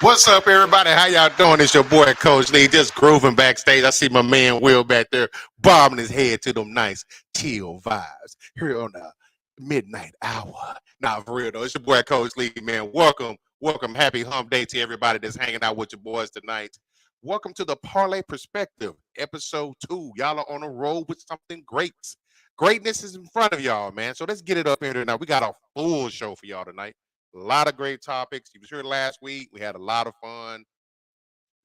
What's up, everybody? How y'all doing? It's your boy, Coach Lee, just grooving backstage. I see my man Will back there bobbing his head to them nice chill vibes here on the midnight hour. Nah, for real, though. It's your boy, Coach Lee, man. Welcome. Happy hump day to everybody that's hanging out with your boys tonight. Welcome to the Parlay Perspective, episode 2. Y'all are on a roll with something great. Greatness is in front of y'all, man. So let's get it up here tonight. We got a full show for y'all tonight. A lot of great topics. You was here last week. We had a lot of fun.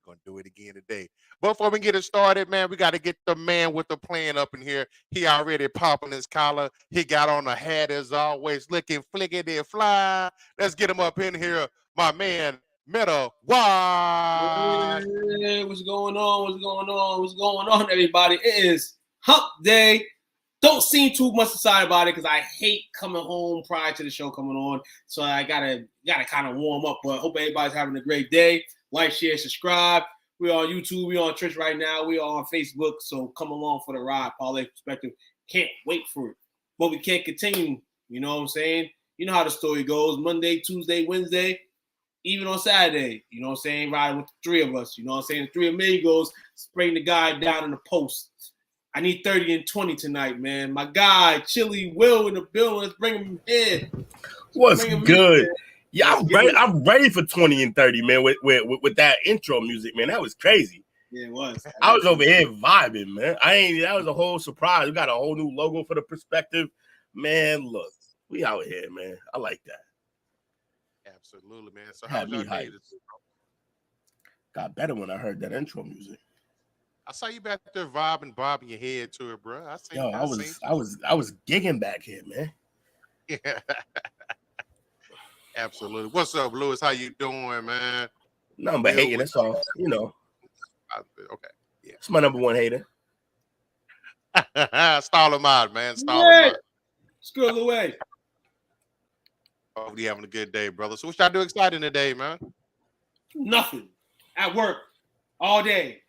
We're going to do it again today. But before we get it started, man, we got to get the man with the plan up in here. He already popping his collar. He got on a hat as always, looking flickety fly. Let's get him up in here. My man, Meta Wash. Hey, what's going on, everybody? It is hump day. Don't seem too much excited about it because I hate coming home prior to the show coming on. So I gotta kind of warm up. But hope everybody's having a great day. Like, share, subscribe. We're on YouTube. We're on Twitch right now. We are on Facebook. So come along for the ride. Parlay Perspective. Can't wait for it. But we can't continue. You know what I'm saying? You know how the story goes. Monday, Tuesday, Wednesday, even on Saturday. You know what I'm saying? Riding with the three of us. You know what I'm saying? The three amigos spraying the guy down in the post. I need 30 and 20 tonight, man. My guy, Chili Will in the building. Let's bring him in. What's good? Yeah, I'm ready for 20 and 30, man, with that intro music, man. That was crazy. Yeah, it was. I was over here vibing, man. That was a whole surprise. We got a whole new logo for the Perspective. Man, look, we out here, man. I like that. Absolutely, man. So how's your day? Got better when I heard that intro music. I saw you back there bobbing your head to it, bro. I was gigging back here, man. Yeah. Absolutely. What's up, Lewis? How you doing, man? Nothing but hating. That's all. You know. Okay. Yeah. It's my number one hater. Stall him out, man. Stall him out. Scroll away. Hopefully having a good day, brother. So what y'all do exciting today, man? Nothing. At work. All day.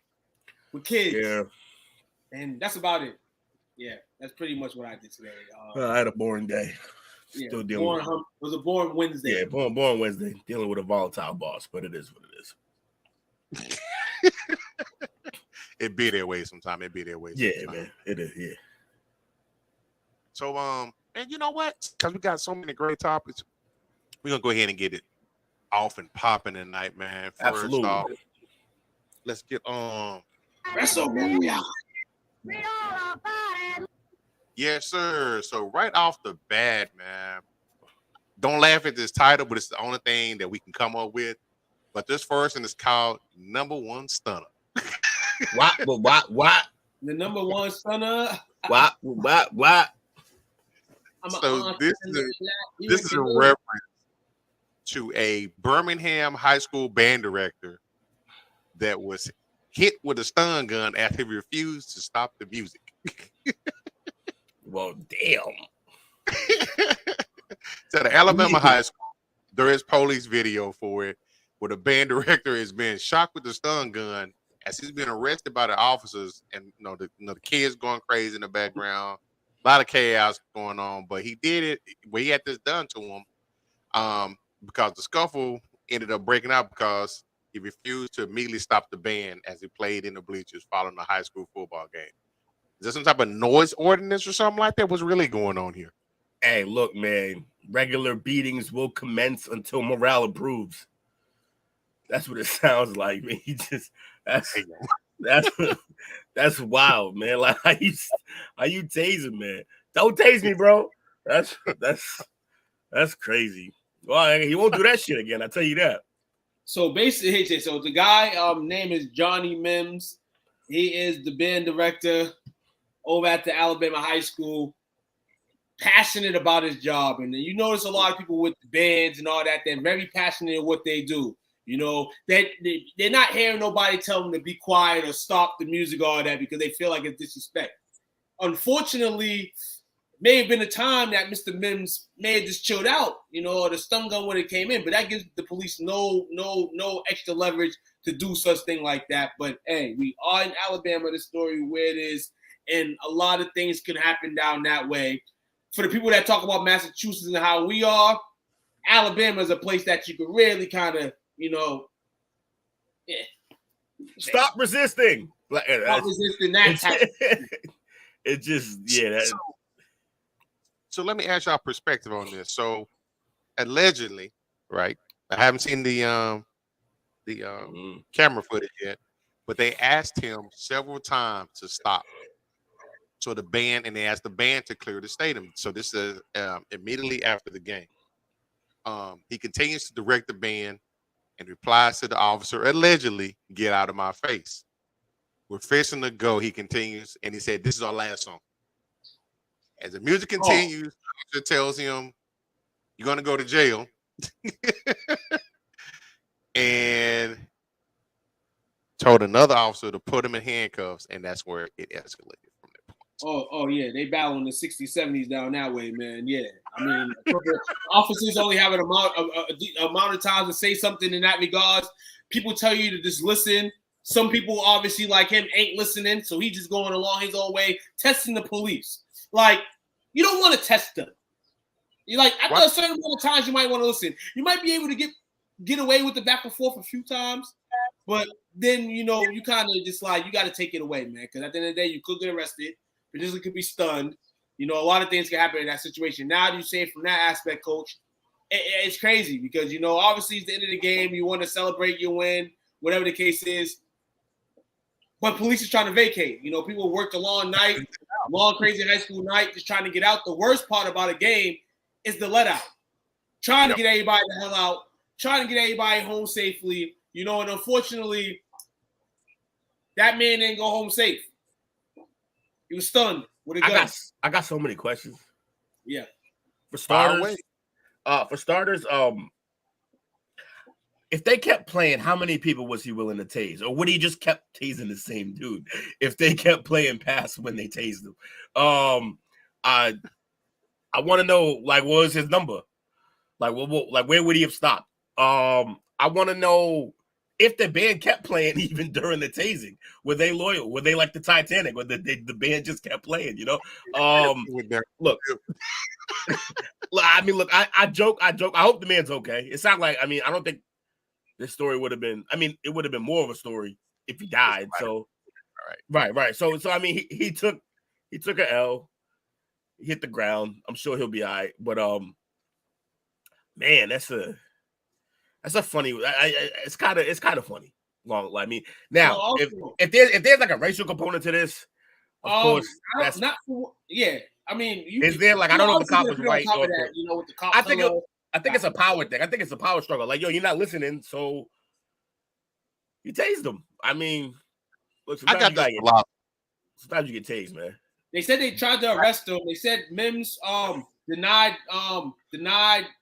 With kids. Yeah. And that's about it. Yeah, that's pretty much what I did today. I had a boring day. Yeah, Still dealing with it. It was a boring Wednesday. Yeah, boring Wednesday. Dealing with a volatile boss, but it is what it is. It be their way sometime. Yeah, man. It is, yeah. So, and you know what? Because we got so many great topics, we're going to go ahead and get it off and popping tonight, man. First Absolutely. off, let's get on. WrestleMania. Yes, sir. So right off the bat, man, don't laugh at this title, but it's the only thing that we can come up with. But this first one is called Number One Stunner. What? The number one stunner. What? So this is a reference to a Birmingham high school band director that was hit with a stun gun after he refused to stop the music. Well, damn. So the Alabama high school, there is police video for it, where the band director is being shot with the stun gun as he's being arrested by the officers, and the kids going crazy in the background. A lot of chaos going on, but he did it. Well, he had this done to him because the scuffle ended up breaking out because he refused to immediately stop the band as he played in the bleachers following a high school football game. Is there some type of noise ordinance or something like that? What's really going on here? Hey, look, man. Regular beatings will commence until morale improves. That's what it sounds like, man. That's wild, man. Like, how you tasing, man? Don't tase me, bro. That's crazy. Well, he won't do that shit again. I tell you that. So basically, the guy name is Johnny Mims. He is the band director over at the Alabama high school. Passionate about his job, and you notice a lot of people with the bands and all that. They're very passionate in what they do. You know, they're not hearing nobody tell them to be quiet or stop the music or all that because they feel like it's disrespect. Unfortunately, may have been a time that Mr. Mims may have just chilled out, or the stun gun when it came in, but that gives the police no extra leverage to do such thing like that. But hey, we are in Alabama, the story where it is, and a lot of things can happen down that way. For the people that talk about Massachusetts and how we are, Alabama is a place that you can really kind of, Stop resisting. Like, Stop resisting that type. It just, yeah. So let me ask y'all perspective on this. So allegedly, right? I haven't seen the camera footage yet, but they asked him several times to stop. So they asked the band to clear the stadium. So this is immediately after the game. He continues to direct the band and replies to the officer, allegedly, "Get out of my face." We're fixing to go. He continues, and he said, "This is our last song." As the music continues, the officer tells him, "You're going to go to jail." And told another officer to put him in handcuffs, and that's where it escalated from that point. Oh yeah, they battle in the 60s, 70s down that way, man. Yeah, I mean, officers only have an amount of time to say something in that regards. People tell you to just listen. Some people, obviously, like him, ain't listening, so he's just going along his own way, testing the police. Like, you don't want to test them. You like after a certain amount of times, you might want to listen. You might be able to get away with the back and forth a few times, but then you kind of just like you got to take it away, man. Because at the end of the day, you could get arrested, potentially could be stunned. A lot of things can happen in that situation. Now, you say from that aspect, Coach, it's crazy because obviously it's the end of the game. You want to celebrate your win, whatever the case is. But police is trying to vacate. People worked a long night, long crazy high school night, just trying to get out. The worst part about a game is the let out. Trying to get everybody the hell out, trying to get everybody home safely. And unfortunately, that man didn't go home safe. He was stunned with a gun. I got so many questions. Yeah. For starters, if they kept playing, how many people was he willing to tase? Or would he just kept tasing the same dude if they kept playing past when they tased him? I want to know, like, what was his number? Like, where would he have stopped? I want to know if the band kept playing even during the tasing. Were they loyal? Were they like the Titanic? Or the band just kept playing, Look. I joke. I hope the man's okay. It's not like, I don't think this story would have been, it would have been more of a story if he died. So, right. So he took an L, he hit the ground. I'm sure he'll be all right. But man, that's a funny. It's kind of funny. Now if there's like a racial component to this, of course, that's not. Is there like I don't know if the cop was right or with the cops? I think it's a power thing. I think it's a power struggle. Like, you're not listening, so you tased him. Look, sometimes you get tased, man. They said they tried to arrest him. They said Mims denied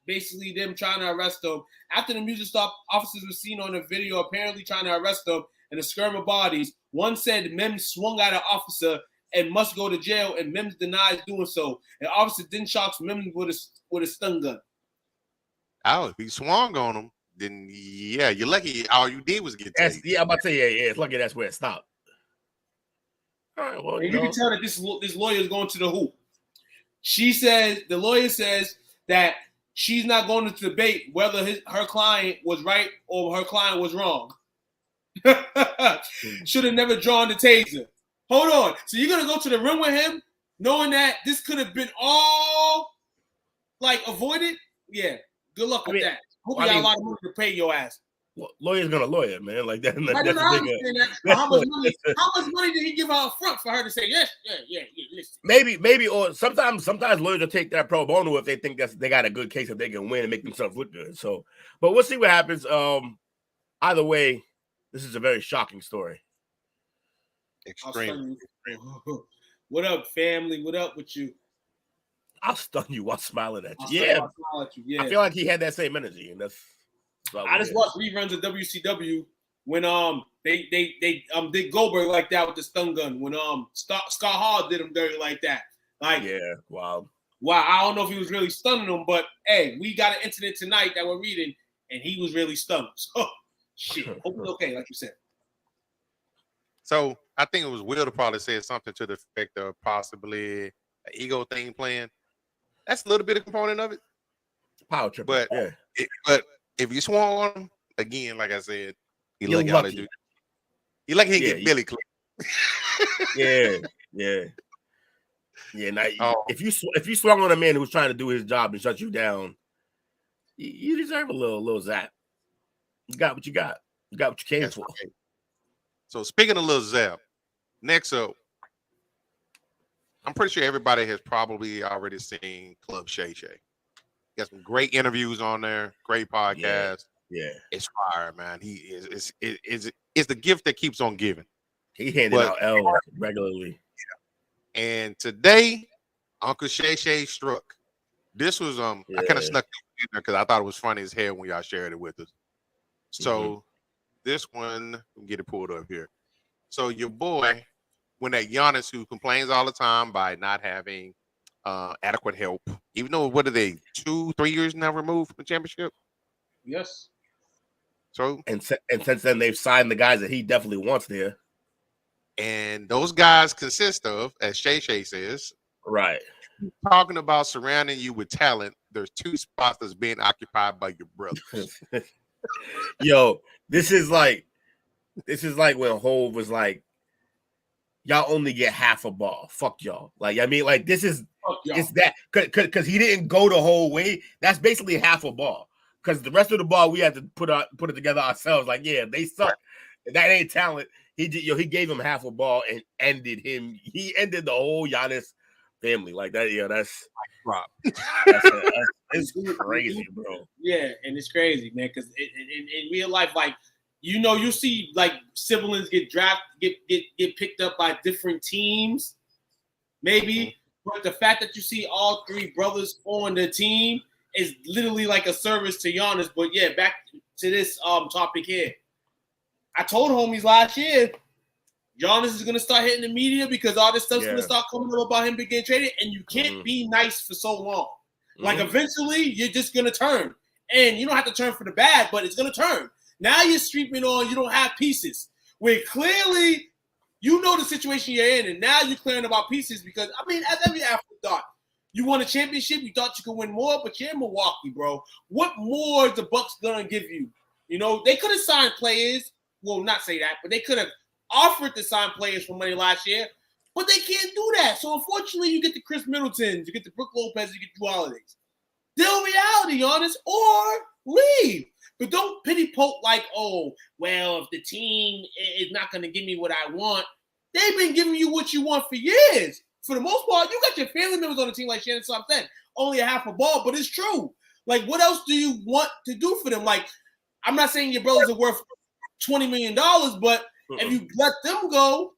basically them trying to arrest him. After the music stopped, officers were seen on the video apparently trying to arrest him in a skirm of bodies. One said Mims swung at an officer and must go to jail, and Mims denies doing so. And officer then shocks Mims with a stun gun. Oh, if he swung on him, then yeah, you're lucky. All you did was get tased. I'm about to say, yeah, it's lucky that's where it stopped. All right, well, and you can tell that this lawyer is going to the hoop. The lawyer says that she's not going to debate whether her client was right or her client was wrong. Should have never drawn the taser. Hold on. So you're going to go to the rim with him knowing that this could have been all avoided? Yeah. Good luck with that. Hope you got a lot of money to pay your ass. Well, lawyer's gonna lawyer, man. Like that. How much money did he give her up front for her to say yes? Yeah. Listen. Maybe, or sometimes lawyers will take that pro bono if they think they got a good case if they can win and make themselves look good. So, but we'll see what happens. Either way, this is a very shocking story. Extreme. What up, family? What up with you? I'll stun you while smiling at you. Yeah. I feel like he had that same energy, and that's. I just watched reruns of WCW when they did Goldberg like that with the stun gun. When Scott Hall did him dirty like that. Wow. I don't know if he was really stunning him, but hey, we got an incident tonight that we're reading, and he was really stunned. So shit, hope it's okay, like you said. So I think it was Will to probably say something to the effect of possibly an ego thing playing. That's a little bit of component of it. Power trip, but if you swung on him, again, like I said, He You're lucky all they lucky. do. He lucky he Yeah, get Billy Clean. Yeah. Now, Oh, if you swung on a man who's trying to do his job and shut you down, you deserve a little zap. You got what you got. You got what you came that's for. right. So speaking of Lil Zap, next up, I'm pretty sure everybody has probably already seen Club Shay. Got some great interviews on there, great podcast. Yeah. It's fire, man. He is it's the gift that keeps on giving. He handed But out L's regularly. and today, Uncle Shay struck. This was I kind of snuck it in there because I thought it was funny as hell when y'all shared it with us. So this one, let me get it pulled up here. So your boy, when that Giannis who complains all the time by not having adequate help, even though what are they 2-3 years now removed from the championship? Yes. So And since then they've signed the guys that he definitely wants there. and those guys consist of, as Shay says, Right. talking about surrounding you with talent. There's 2 spots that's being occupied by your brothers. Yo, this is like when Hov was like, y'all only get half a ball. Fuck y'all. Like, I mean, like this is it's that because he didn't go the whole way. That's basically half a ball. Because the rest of the ball we had to put it together ourselves. Like, yeah, they suck. That ain't talent. He gave him half a ball and ended him. He ended the whole Giannis family like that. Yeah, that's it's crazy, bro. Yeah, and it's crazy, man. Because in real life, like you see like siblings get drafted, get picked up by different teams, maybe. But the fact that you see all 3 brothers on the team is literally like a service to Giannis. But yeah, back to this topic here. I told homies last year, Giannis is gonna start hitting the media because all this stuff's gonna start coming up about him getting traded, and you can't be nice for so long. Like eventually, you're just gonna turn, and you don't have to turn for the bad, but it's gonna turn. Now you're streaming on. You don't have pieces. Where clearly, you know the situation you're in, and now you're clearing about pieces because I mean, as every athlete thought, you won a championship. You thought you could win more, but you're in Milwaukee, bro. What more is the Bucks gonna give you? You know, they could have signed players. Well, not say that, but they could have offered to sign players for money last year, but they can't do that. So unfortunately, you get the Chris Middletons, you get the Brook Lopez, you get the Holidays. Deal reality, honest, or leave. But don't pity poke like, oh, well, if the team is not going to give me what I want, they've been giving you what you want for years. For the most part, you got your family members on the team, like Shannon Sapp said, only a half a ball, but it's true. Like, what else do you want to do for them? Like, I'm not saying your brothers are worth $20 million, but if you let them go,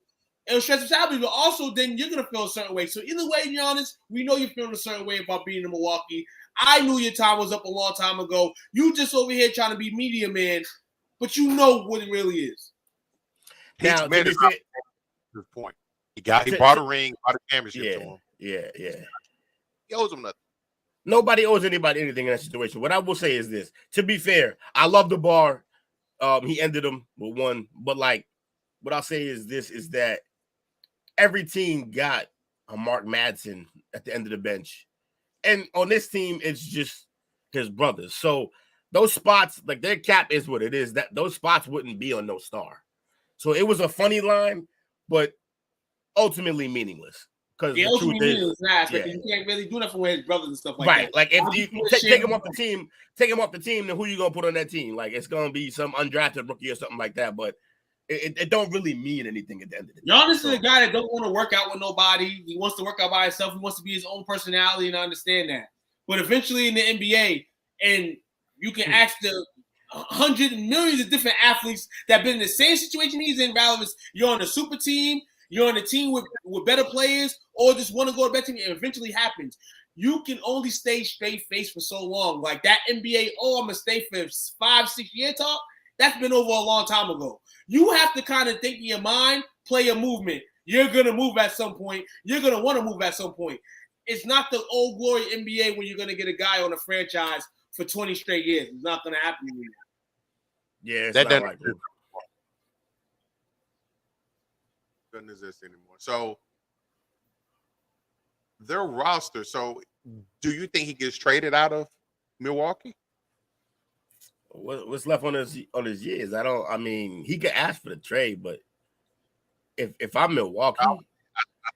it'll stress us out. But also, then you're going to feel a certain way. So either way, to be honest, we know you're feeling a certain way about being in Milwaukee. I knew your time was up a long time ago. You just over here trying to be media man, but you know what it really is. Now, to his point. He brought a ring, brought a championship to him. Yeah. He owes him nothing. Nobody owes anybody anything in that situation. What I will say is this. To be fair, I love the bar. He ended them with 1. But, like, what I'll say is this, is that every team got a Mark Madsen at the end of the bench. And on this team, it's just his brothers. So those spots, like their cap is what it is. That those spots wouldn't be on no star. So it was a funny line, but ultimately meaningless. Because the truth is, you can't really do nothing with his brothers and stuff like that. Right. Like if you take him off the team, then who you gonna put on that team? Like it's gonna be some undrafted rookie or something like that. But it don't really mean anything at the end of the day. Giannis is a guy that don't want to work out with nobody. He wants to work out by himself. He wants to be his own personality, and I understand that. But eventually in the NBA, and you can ask the hundreds and millions of different athletes that have been in the same situation he's in, rather you're on a super team, you're on a team with better players, or just want to go to a better team, it eventually happens. You can only stay straight face for so long. Like that NBA, I'm going to stay for 5-6 year talk, that's been over a long time ago. You have to kind of think in your mind, play a movement. You're going to move at some point. You're going to want to move at some point. It's not the old glory NBA when you're going to get a guy on a franchise for 20 straight years. It's not going to happen anymore. Yeah, it's not like that. Doesn't exist anymore. So their roster. So do you think he gets traded out of Milwaukee? What's left on his years? I mean, he could ask for the trade, but if I'm Milwaukee, I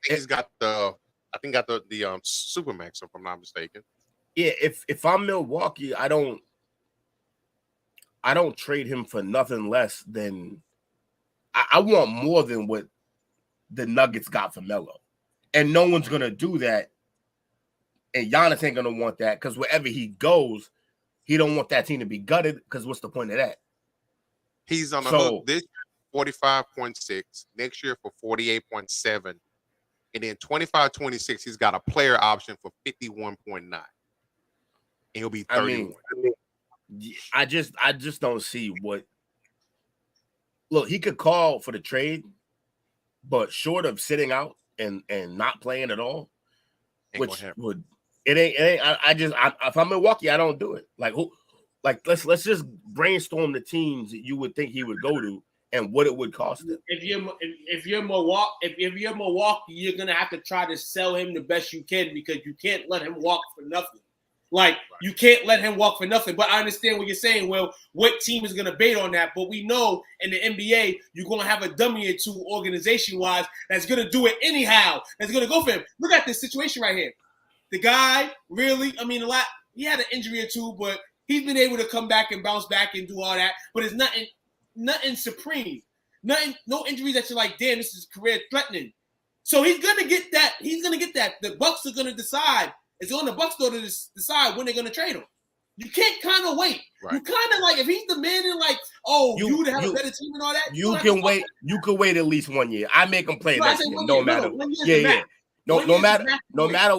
think he's got the Supermax, if I'm not mistaken. Yeah, if I'm Milwaukee, I don't trade him for nothing less than I want more than what the Nuggets got for Melo. And no one's gonna do that. And Giannis ain't gonna want that because wherever he goes, he don't want that team to be gutted. Because what's the point of that? He's on the hook this year, 45.6, next year for 48.7, and then 25-26, he's got a player option for 51.9. And he'll be 31. I just don't see what. Look, he could call for the trade, but short of sitting out and not playing at all, which would it ain't. If I'm Milwaukee, I don't do it. Like who? Like let's just brainstorm the teams that you would think he would go to and what it would cost him. If you're Milwaukee, you're gonna have to try to sell him the best you can because you can't let him walk for nothing. Like, you can't let him walk for nothing. But I understand what you're saying. Well, what team is going to bait on that? But we know in the NBA, you're going to have a dummy or two organization-wise that's going to do it anyhow. That's going to go for him. Look at this situation right here. The guy, really, he had an injury or two, but he's been able to come back and bounce back and do all that. But it's nothing supreme. No injuries that you're like, damn, this is career threatening. So he's going to get that. The Bucks are going to decide. It's on the Bucks though to decide when they're going to trade him. You can't kind of wait. Right. You kind of like if he's demanding like, you would have a better team and all that. You can wait. You can wait at least 1 year. I make him play next year, no matter. No matter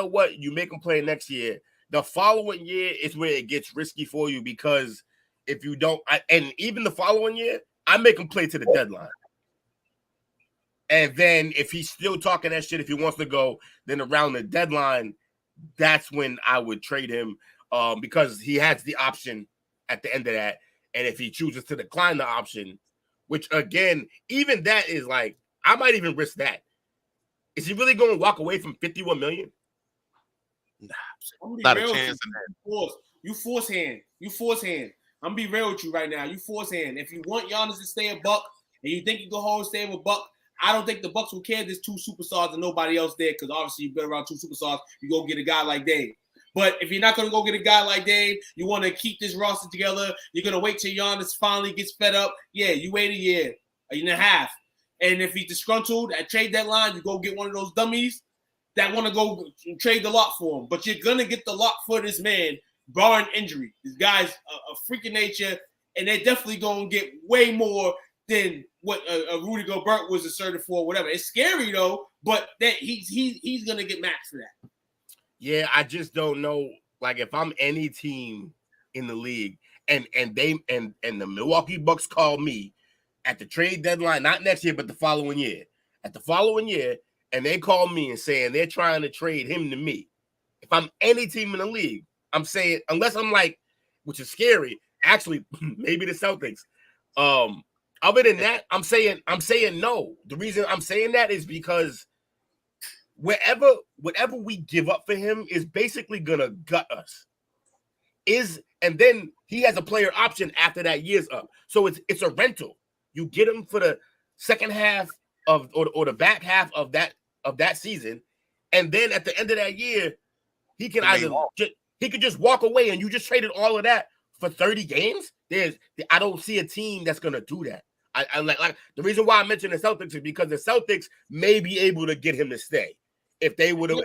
what, you make him play next year. The following year is where it gets risky for you because if you don't, and even the following year, I make him play to the deadline. And then if he's still talking that shit, if he wants to go, then around the deadline, that's when I would trade him because he has the option at the end of that. And if he chooses to decline the option, which again, even that is like, I might even risk that. Is he really going to walk away from $51 million? Nah, not a chance. You force hand. I'm gonna be real with you right now. You force hand. If you want Giannis to stay a Buck and you think you go home and stay with a Buck, I don't think the Bucks will care. There's two superstars and nobody else there because obviously you've been around two superstars. You go get a guy like Dave. But if you're not going to go get a guy like Dave, you want to keep this roster together, you're going to wait till Giannis finally gets fed up. Yeah, you wait a year and a half. And if he's disgruntled at trade deadline, you go get one of those dummies that want to go trade the lot for him. But you're going to get the lot for this man, barring injury. This guy's a freak of nature, and they're definitely going to get way more than what Rudy Gobert was asserted for, whatever. It's scary though, but that he's gonna get maxed for that. Yeah, I just don't know. Like if I'm any team in the league, and the Milwaukee Bucks call me at the trade deadline, not next year, but the following year. At the following year, and they call me and saying they're trying to trade him to me. If I'm any team in the league, I'm saying unless I'm like, which is scary. Actually, maybe the Celtics. Other than that, I'm saying no. The reason I'm saying that is because whatever we give up for him is basically gonna gut us. And then he has a player option after that year's up. So it's a rental. You get him for the second half of or the back half of that season, and then at the end of that year, he can he could just walk away and you just traded all of that for 30 games. I don't see a team that's gonna do that. I like the reason why I mentioned the Celtics is because the Celtics may be able to get him to stay. If they would have,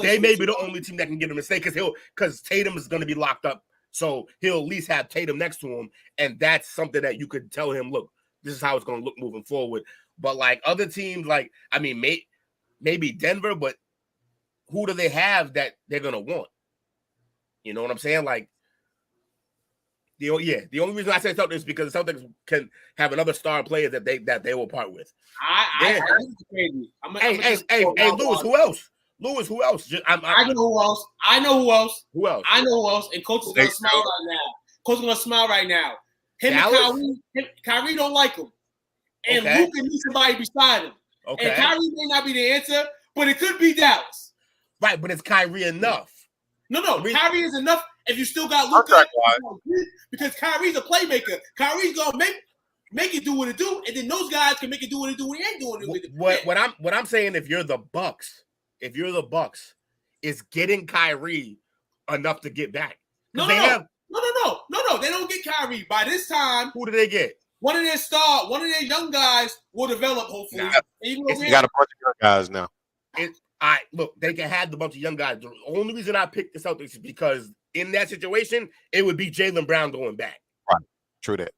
they may be the only team that can get him to stay because Tatum is going to be locked up. So he'll at least have Tatum next to him, and that's something that you could tell him. Look, this is how it's going to look moving forward. But like other teams, like maybe Denver, but who do they have that they're going to want? You know what I'm saying? Like. The only reason I say Celtics is because the Celtics can have another star player that they will part with. Hey, Lewis, who else? Who else? I know who else. I know who else. And Coach is gonna smile right now. Him Dallas? And Kyrie don't like him, and Luka needs somebody beside him. Okay. And Kyrie may not be the answer, but it could be Dallas. Right, but it's Kyrie enough. No, Kyrie is enough. if you still got Luka, Contract-wise. because Kyrie's a playmaker. Kyrie's gonna make it do what it do, and then those guys can make it do what it do when he ain't doing it with it. What I'm saying, if you're the Bucks, is getting Kyrie enough to get back. No. They don't get Kyrie. By this time, who do they get? One of their young guys will develop, hopefully. You got a bunch of young guys now. Look, they can have the bunch of young guys. The only reason I picked the Celtics is because in that situation, it would be Jaylen Brown going back. Right. True that.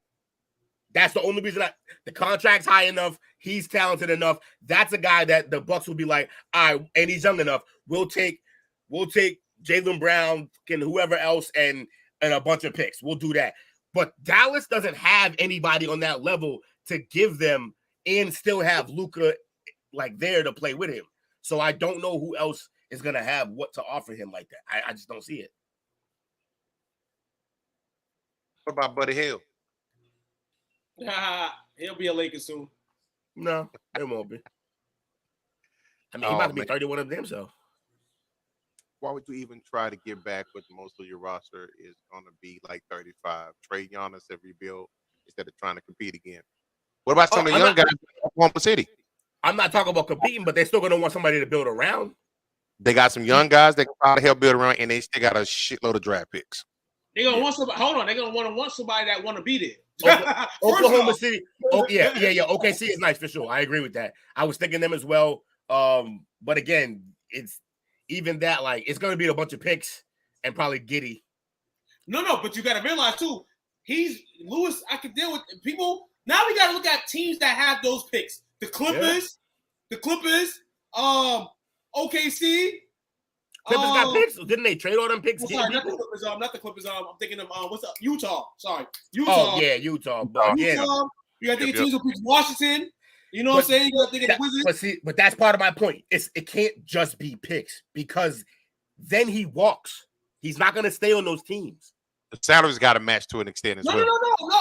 That's the only reason the contract's high enough. He's talented enough. That's a guy that the Bucks will be like, all right, and he's young enough. We'll take Jaylen Brown and whoever else and a bunch of picks. We'll do that. But Dallas doesn't have anybody on that level to give them and still have Luka like there to play with him. So I don't know who else is gonna have what to offer him like that. I just don't see it. What about Buddy Hield? He'll be a Laker soon. No, it won't be. I mean, he might be 31 of them, so. Why would you even try to get back with most of your roster is going to be like 35? Trade Giannis and rebuild instead of trying to compete again. What about some of the young guys in Oklahoma City? I'm not talking about competing, but they're still going to want somebody to build around. They got some young guys that can probably help build around, and they still got a shitload of draft picks. They're going to want somebody. Hold on. They're going to want somebody that want to be there. Oklahoma City. Oh, yeah. OKC is nice for sure. I agree with that. I was thinking them as well. But again, it's even that, like, it's going to be a bunch of picks and probably Giddey. No, but you got to realize, too, Lewis, I can deal with people. Now we got to look at teams that have those picks. The Clippers, OKC. Clippers got picks? Didn't they trade all them picks? Sorry, not the Clippers. I'm thinking of, what's up? Utah. Sorry. Utah. Oh, yeah, Utah. But you got to think of teams who picks Washington. You know what I'm saying? You got to think of the Wizards. But that's part of my point. It can't just be picks because then he walks. He's not going to stay on those teams. The salary's got to match to an extent as well. No.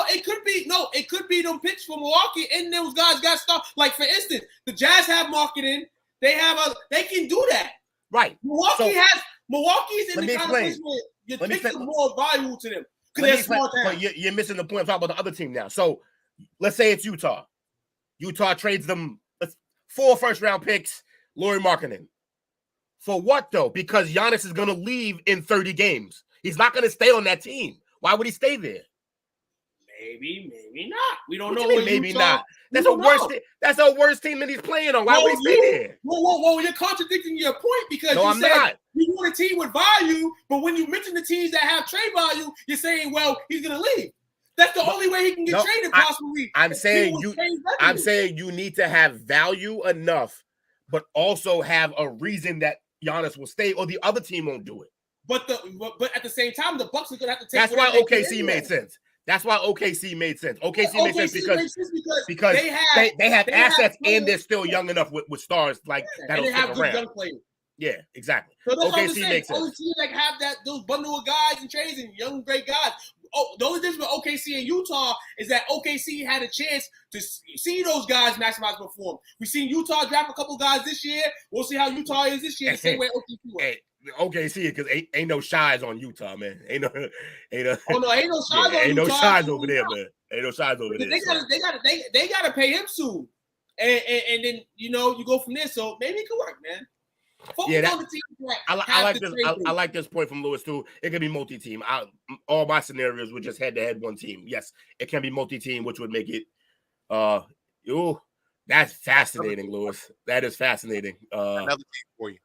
It could be them picks for Milwaukee, and those guys got stuff. Like for instance, the Jazz have marketing. They can do that. Right. Milwaukee's in the kind of place where your picks are more valuable to them because they're small town. But you're missing the point. I'm talking about the other team now. So let's say it's Utah. Utah trades them 4 first-round picks, Lauri Markkanen. For what, though? Because Giannis is going to leave in 30 games. He's not going to stay on that team. Why would he stay there? Maybe not. We don't know. Maybe not. That's a worse team than he's playing on. Why would he stay there? Whoa, you're contradicting your point because I'm not. You want a team with value, but when you mention the teams that have trade value, you're saying, well, he's going to leave. That's the only way he can get traded possibly. I'm saying you need to have value enough, but also have a reason that Giannis will stay, or the other team won't do it. But at the same time, the Bucks are going to have to take. That's why OKC made sense. OKC made sense because they have assets and they're still young enough with stars like that. And they have good young players. Yeah, exactly. So OKC makes sense. Only teams that have those bundle of guys and trades and young great guys. The only difference with OKC and Utah is that OKC had a chance to see those guys maximize perform. We've seen Utah draft a couple guys this year. We'll see how Utah is this year. The same way OKC was. Hey, OKC because ain't no shies on Utah, man. Ain't no shies on no shies over there, man. Ain't no shies over there. They gotta pay him soon, and then you go from there. So maybe it could work, man. I like this point from Lewis too. It can be multi-team. All my scenarios were just head-to-head one team. Yes, it can be multi-team, which would make it. That's fascinating, Lewis. That is fascinating. Another team for you.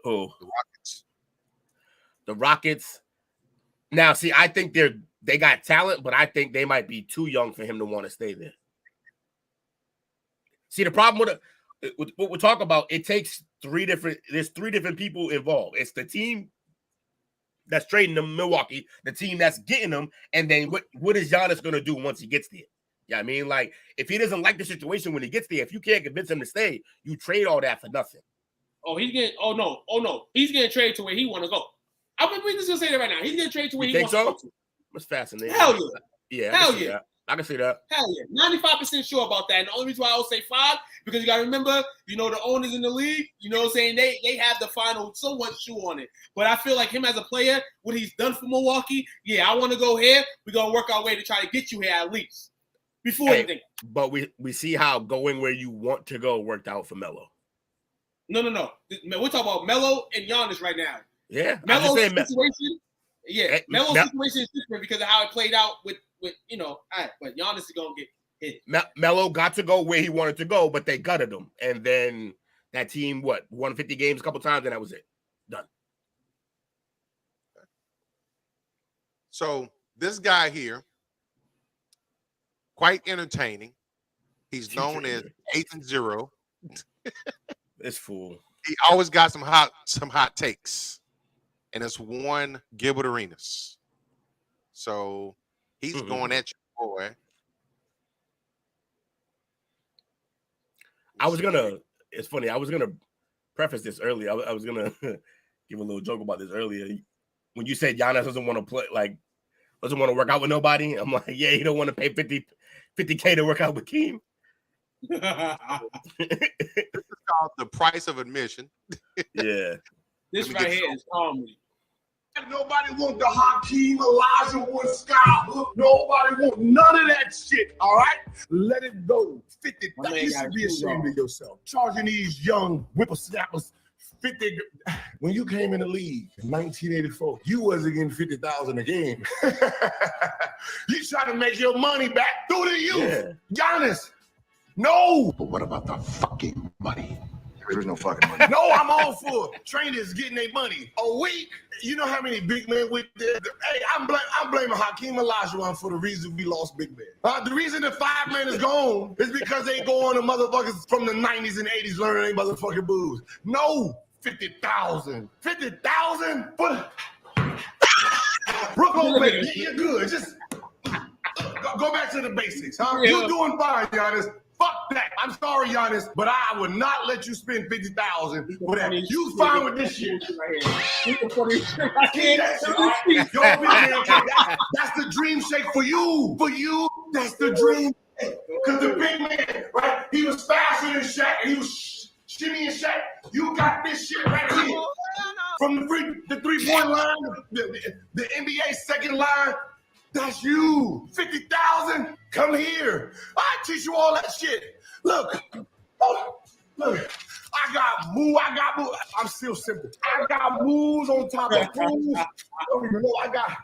Who? The Rockets. The Rockets. Now, see, I think they got talent, but I think they might be too young for him to want to stay there. See, the problem with what we're talking about, it takes there's 3 different people involved. It's the team that's trading them, Milwaukee, the team that's getting them, and then what is Giannis going to do once he gets there? Yeah, I mean, like, if he doesn't like the situation when he gets there, if you can't convince him to stay, you trade all that for nothing. Oh, no. He's getting traded to where he want to go. I'm just going to say that right now. He's getting traded to where he wants to go to. That's fascinating. Hell yeah. Yeah. Hell yeah. I can see that. Hell yeah, 95% sure about that. And the only reason why I will say 5 because you got to remember, the owners in the league, what I'm saying, they have the final somewhat shoe on it. But I feel like him as a player, what he's done for Milwaukee, yeah, I want to go here. We're gonna work our way to try to get you here at least before anything. But we see how going where you want to go worked out for Melo. No. We're talking about Melo and Giannis right now. Yeah, Melo's situation. Yeah, Melo's situation is different because of how it played out with all right, but Giannis is gonna get hit. Melo got to go where he wanted to go, but they gutted him, and then that team won 50 games a couple times, and that was it. Done. So this guy here, quite entertaining. He's known as 8-0. This fool. He always got some hot takes, and it's one Gilbert Arenas. So he's going at you, boy. It's funny. I was gonna preface this earlier. I was gonna give a little joke about this earlier. When you said Giannis doesn't want to play, like doesn't want to work out with nobody, I'm like, yeah, he don't want to pay 50K to work out with Hakeem. This is called the price of admission. Yeah. This right here is comedy. Nobody want the Hakeem, Olajuwon, Scott. Nobody want none of that shit, all right? Let it go. 50. You should be ashamed of yourself. Charging these young whippersnappers 50. When you came in the league in 1984, you wasn't getting 50,000 a game. You try to make your money back through the youth. Yeah. Giannis, no. But what about the fucking money? There is no fucking money. No, I'm all for trainers getting their money a week. You know how many big men with there? Hey, I'm blaming Hakeem Olajuwon for the reason we lost big men. The reason the 5 men is gone is because they go on the motherfuckers from the 90s and 80s learning they motherfucking booze. No, 50,000. 50,000? Brooklyn, you're good. Just go back to the basics, huh? Yeah. You're doing fine, Giannis. Fuck that. I'm sorry, Giannis, but I would not let you spend 50,000 for that. You fine with this shit. That's the dream shake for you. For you, that's the dream. Because the big man, right? He was faster than Shaq. He was shimmying Shaq. You got this shit right here. From the three-point line, the NBA second line. That's you. 50,000. Come here. I teach you all that shit. Look. I got moves. I'm still simple. I got moves on top of moves. I don't even know.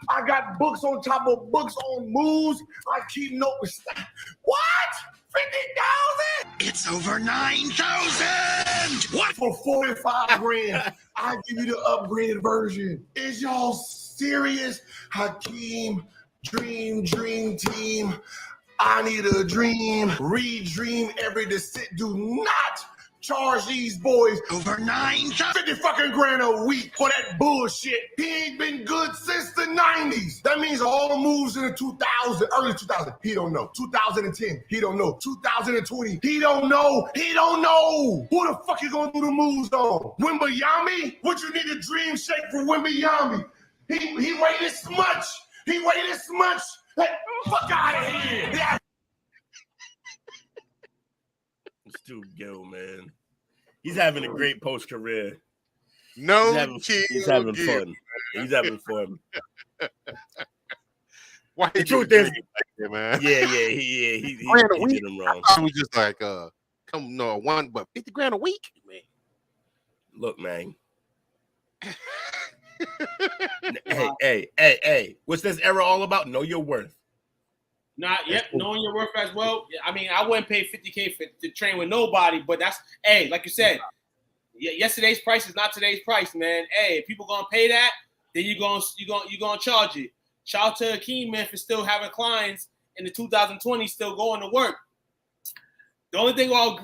I got books on top of books on moves. I keep notes. What? 50,000? It's over 9,000. What? For 45 grand, I give you the upgraded version. Is y'all serious? Hakeem, dream team. I need a dream. Redream every decision. Do not charge these boys over 50 fucking grand a week for that bullshit. He ain't been good since the 90s. That means all the moves in the 2000, early 2000, he don't know. 2010, he don't know. 2020, he don't know. He don't know. Who the fuck you gonna do the moves on? Wembayami? What you need a dream shake for Wembayami? He weighed this much. He weighed this much. Hey, fuck out of here. Yeah. It's too ghetto, man. He's having a great post career. No, he's having fun. He's having fun. Why the truth is, like that, man? Yeah, he did him wrong. I was just like, but 50 grand a week, man. Look, man. Hey, what's this era all about? Know your worth. Knowing your worth as well. I mean, I wouldn't pay 50K to train with nobody, but that's, like you said, yesterday's price is not today's price, man. If people gonna pay that, then you're gonna charge it. Shout out to Hakeem, man, for still having clients in the 2020 still going to work. The only thing I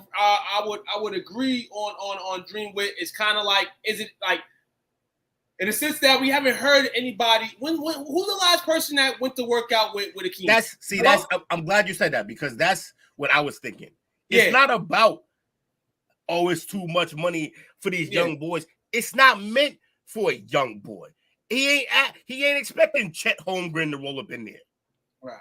would agree on Dream with is kind of like, is it like, in the sense that we haven't heard anybody. Who's the last person that went to work out with Hakeem? I'm glad you said that because that's what I was thinking. It's not about it's too much money for these young boys. It's not meant for a young boy. He ain't expecting Chet Holmgren to roll up in there. Right.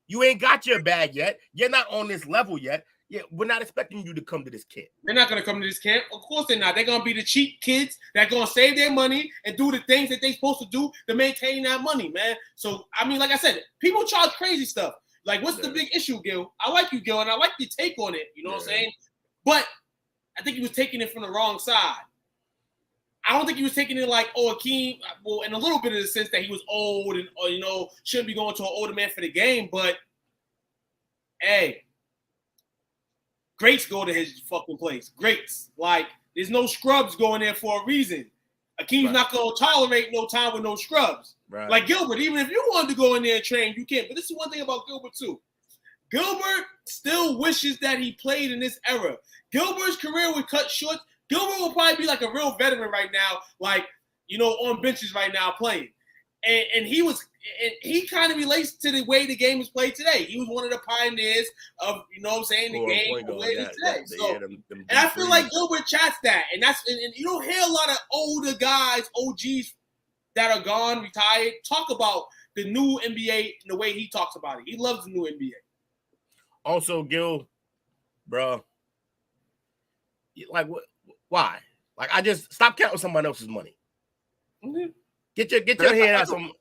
You ain't got your bag yet. You're not on this level yet. Yeah, we're not expecting you to come to this camp. They're not going to come to this camp. Of course they're not. They're going to be the cheap kids that are going to save their money and do the things that they're supposed to do to maintain that money, man. So, I mean, like I said, people charge crazy stuff. Like, what's the big issue, Gil? I like you, Gil, and I like your take on it. You know what I'm saying? But I think he was taking it from the wrong side. I don't think he was taking it like, oh, Hakeem, well, in a little bit of the sense that he was old and, or, you know, shouldn't be going to an older man for the game. But, hey, greats go to his fucking place. Greats. Like, there's no scrubs going there for a reason. Hakeem's not going to tolerate no time with no scrubs. Right. Like Gilbert, even if you wanted to go in there and train, you can't. But this is one thing about Gilbert, too. Gilbert still wishes that he played in this era. Gilbert's career would cut short. Gilbert will probably be like a real veteran right now, like, you know, on benches right now playing. And he kind of relates to the way the game is played today. He was one of the pioneers of, you know what I'm saying, the game the way it is today. So, and I feel like Gilbert chats that. And and you don't hear a lot of older guys, OGs that are gone, retired, talk about the new NBA and the way he talks about it. He loves the new NBA. Also, Gil, bro, like, what? Why? Like, I just stop counting somebody else's money. Mm-hmm. Get your head out some.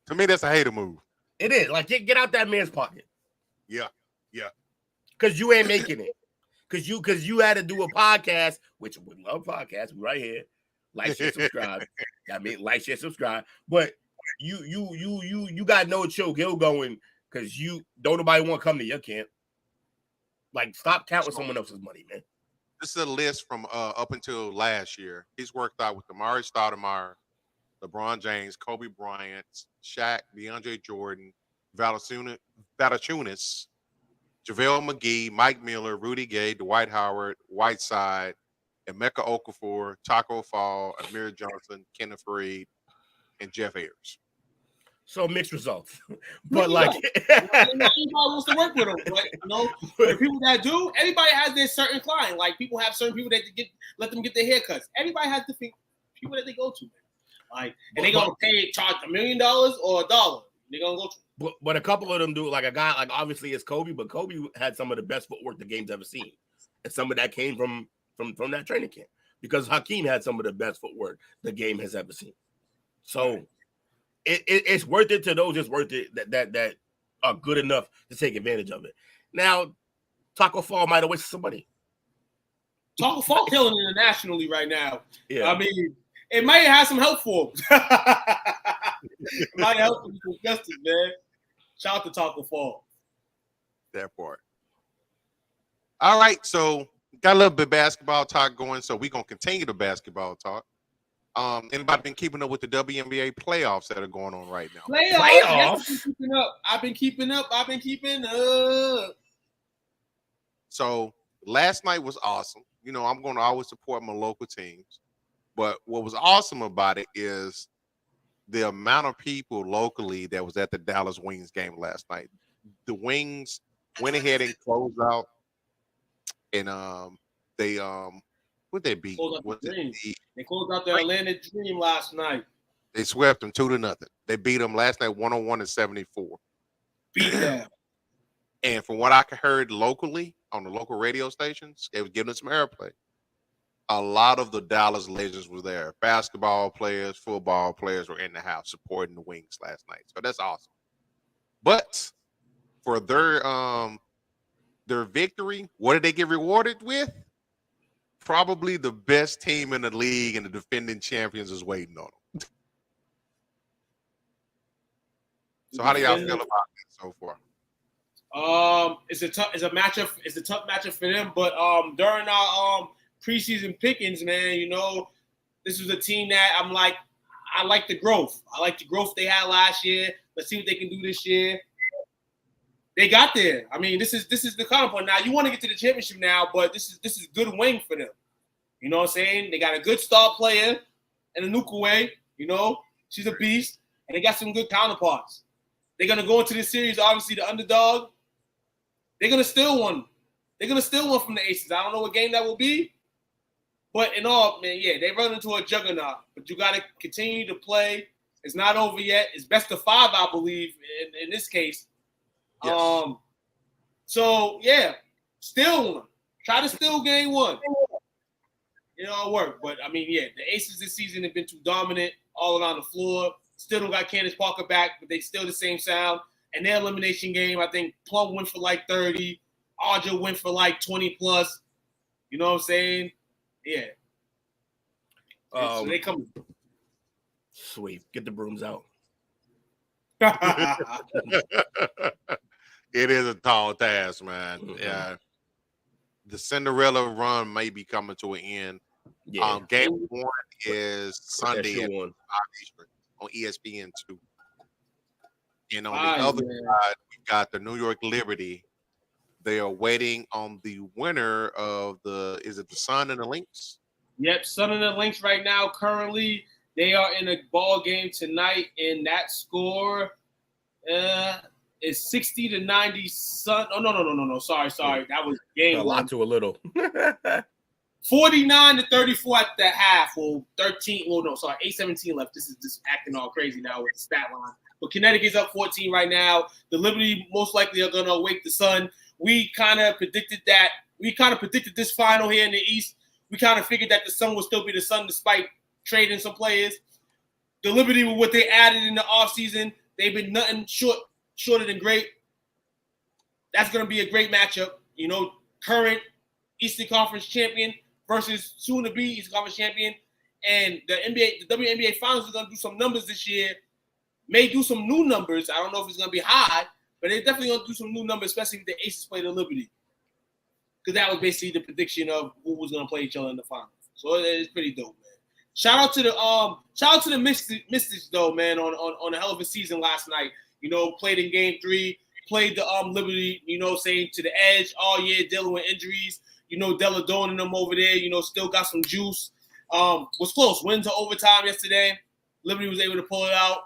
To me, that's a hater move. It is. Like, get out that man's pocket. Yeah. Because you ain't making it. Because you had to do a podcast, which we love podcasts. We right here. Like, share, subscribe. I mean, like, share, subscribe. But you got no chill Gil going because you don't nobody want to come to your camp. Like, stop counting someone else's money, man. This is a list from up until last year. He's worked out with Amari Stoudemire, LeBron James, Kobe Bryant, Shaq, DeAndre Jordan, Valanciunas, JaVale McGee, Mike Miller, Rudy Gay, Dwight Howard, Whiteside, Emeka Okafor, Taco Fall, Amir Johnson, Kenneth Reed, and Jeff Ayers. So mixed results, but like everybody wants to work with them. But, you know, the people that do, everybody has their certain client. Like people have certain people that let them get their haircuts. Everybody has different people that they go to. Like, and they gonna charge $1 million or $1. They're gonna go to. But a couple of them do. Like a guy, like obviously it's Kobe, but Kobe had some of the best footwork the game's ever seen, and some of that came from that training camp because Hakeem had some of the best footwork the game has ever seen. So. It's worth it to those. It's worth it that are good enough to take advantage of it. Now, Taco Fall might have wasted some money. Taco Fall killing internationally right now. Yeah, I mean, it might have some help for him. It might help him with justice, man. Shout out to Taco Fall. That part. All right, so got a little bit of basketball talk going, so we're gonna continue the basketball talk. Anybody been keeping up with the WNBA playoffs that are going on right now? Playoffs? Yes, I've been keeping up. So last night was awesome. You know, I'm going to always support my local teams. But what was awesome about it is the amount of people locally that was at the Dallas Wings game last night. The Wings went ahead and closed out. And they what they beat? They closed out their Atlanta Dream last night. They swept them 2-0. They beat them last night 101-74. Beat them. And from what I heard locally on the local radio stations, they were giving them some airplay. A lot of the Dallas legends were there. Basketball players, football players were in the house supporting the Wings last night. So that's awesome. But for their victory, what did they get rewarded with? Probably the best team in the league, and the defending champions is waiting on them. So how do y'all feel about this so far? It's a tough matchup for them. But during our preseason pickings, man, you know, this was a team that I like the growth. I like the growth they had last year. Let's see what they can do this year. They got there. I mean, this is the common point. Now you want to get to the championship now, but this is good wing for them. You know what I'm saying? They got a good star player in Anukwe. You know, she's a beast, and they got some good counterparts. They're gonna go into this series, obviously the underdog. They're gonna steal one. They're gonna steal one from the Aces. I don't know what game that will be, but in all, man, yeah, they run into a juggernaut. But you got to continue to play. It's not over yet. It's best of 5, I believe, in this case. Yes. So yeah, still one. Try to still game one. It all worked. But I mean, yeah, the Aces this season have been too dominant all around the floor. Still don't got Candace Parker back, but they still the same sound. And their elimination game, I think Plum went for like 30. Aja went for like 20 plus. You know what I'm saying? Yeah. So they come. Sweet. Get the brooms out. It is a tall task, man. Mhm. Yeah. The Cinderella run may be coming to an end. Yeah. Game 1 is Sunday That at shoe on. 5 Eastern on ESPN2. And on Ah, the other yeah. side, we got the New York Liberty. They are waiting on the winner of is it the Sun and the Lynx? Yep, Sun and the Lynx right now. Currently, they are in a ball game tonight, and that score is 60-90. Sun. Oh no. Sorry. That was game A one. lot to a little. 49-34 at the half. Well, 8:17 left. This is just acting all crazy now with the stat line. But Connecticut's up 14 right now. The Liberty most likely are going to awake the Sun. We kind of predicted that. We kind of predicted this final here in the East. We kind of figured that the Sun would still be the Sun despite trading some players. The Liberty, with what they added in the offseason, they've been nothing shorter than great. That's going to be a great matchup. You know, current Eastern Conference champion versus soon-to-be Eastern Conference champion. And the WNBA Finals are going to do some numbers this year. May do some new numbers. I don't know if it's going to be high, but they're definitely going to do some new numbers, especially if the Aces play the Liberty. Because that was basically the prediction of who was going to play each other in the finals. So it's pretty dope, man. Shout out to the Mystics though, man, on a hell of a season last night. You know, played in Game 3, played the Liberty, you know, saying to the edge all year, dealing with injuries. You know, Della Dawn and them over there, you know, still got some juice. Was close. Went to overtime yesterday. Liberty was able to pull it out.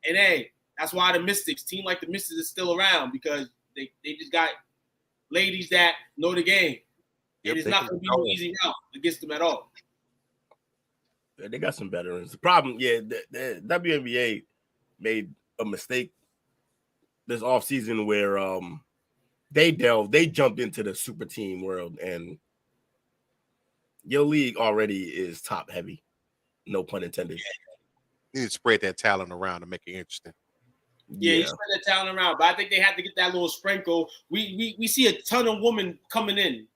And hey, that's why the Mystics, team like the Mystics is still around, because they just got ladies that know the game. Yep, and it's not going to be no easy route against them at all. They got some veterans. The problem, the WNBA made a mistake this offseason where they jumped into the super team world, and your league already is top heavy. No pun intended. You need to spread that talent around to make it interesting. Yeah, you spread that talent around, but I think they have to get that little sprinkle. We see a ton of women coming in.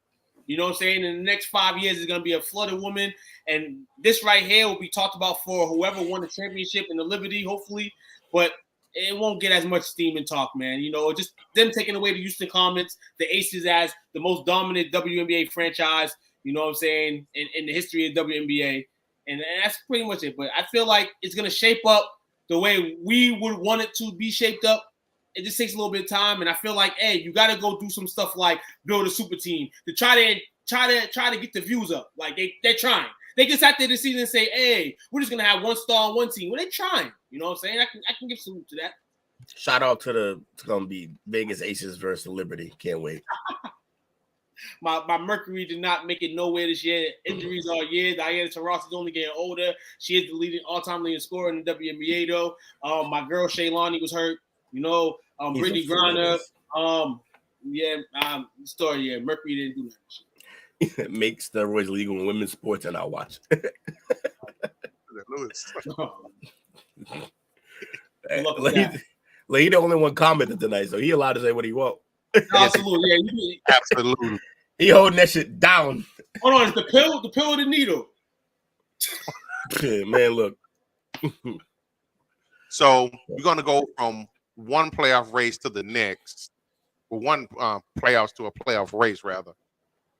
You know what I'm saying? In the next 5 years, there's going to be a flood of women. And this right here will be talked about for whoever won the championship in the Liberty, hopefully. But it won't get as much steam and talk, man. You know, just them taking away the Houston Comets, the Aces as the most dominant WNBA franchise, you know what I'm saying, in the history of WNBA. And that's pretty much it. But I feel like it's going to shape up the way we would want it to be shaped up. It just takes a little bit of time, and I feel like, hey, you got to go do some stuff like build a super team to try to get the views up. Like they're trying. They just sat there this season and say, hey, we're just gonna have one star on one team. Well, they're trying. You know what I'm saying? I can give salute to that. Shout out to it's gonna be Vegas Aces versus Liberty. Can't wait. My Mercury did not make it nowhere this year. Injuries all year. Diana Taurasi is only getting older. She is the all-time leading scorer in the WNBA though. My girl Shay was hurt. You know, Brittany Griner. Mercury didn't do that. Make steroids legal in women's sports, and I'll watch. He the only one commented tonight, so he allowed to say what he want. Absolutely, yeah. Absolutely. He holding that shit down. Hold on, it's the pill or the needle? Man, look. So we're gonna go from one playoff race to the next, or one playoffs to a playoff race rather.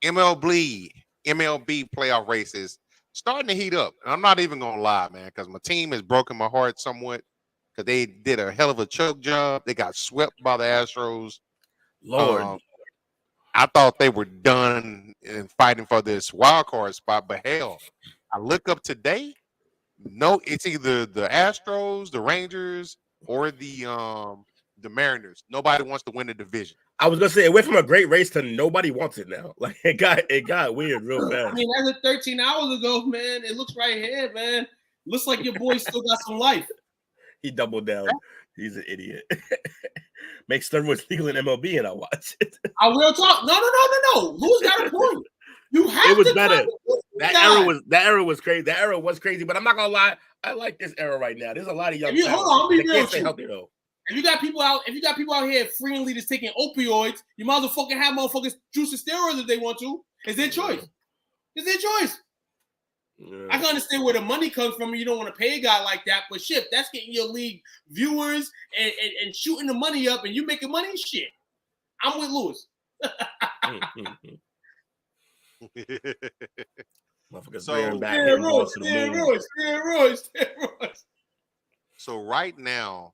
MLB playoff races starting to heat up, and I'm not even gonna lie, man, because my team has broken my heart somewhat because they did a hell of a choke job. They got swept by the Astros. Lord, I thought they were done in fighting for this wild card spot, but hell, I look up today. No, it's either the Astros, the Rangers, or the Mariners. Nobody wants to win the division. I was gonna say it went from a great race to nobody wants it now. Like it got weird real fast. I mean, as of 13 hours ago, man, it looks right here, man. Looks like your boy still got some life. He doubled down. He's an idiot. Make steroids legal in MLB and I'll watch it. I will talk. No. Lou's got a point. You have It was to better. That era was crazy. That era was crazy, but I'm not gonna lie. I like this era right now. There's a lot of young people. Hold on, they can't stay healthy though. If you got people out here freely just taking opioids, you might as well fucking have motherfuckers juice the steroids if they want to. It's their choice. Yeah. I can understand where the money comes from. You don't want to pay a guy like that, but shit, that's getting your league viewers and shooting the money up, and you making money. Shit, I'm with Lewis. So right now,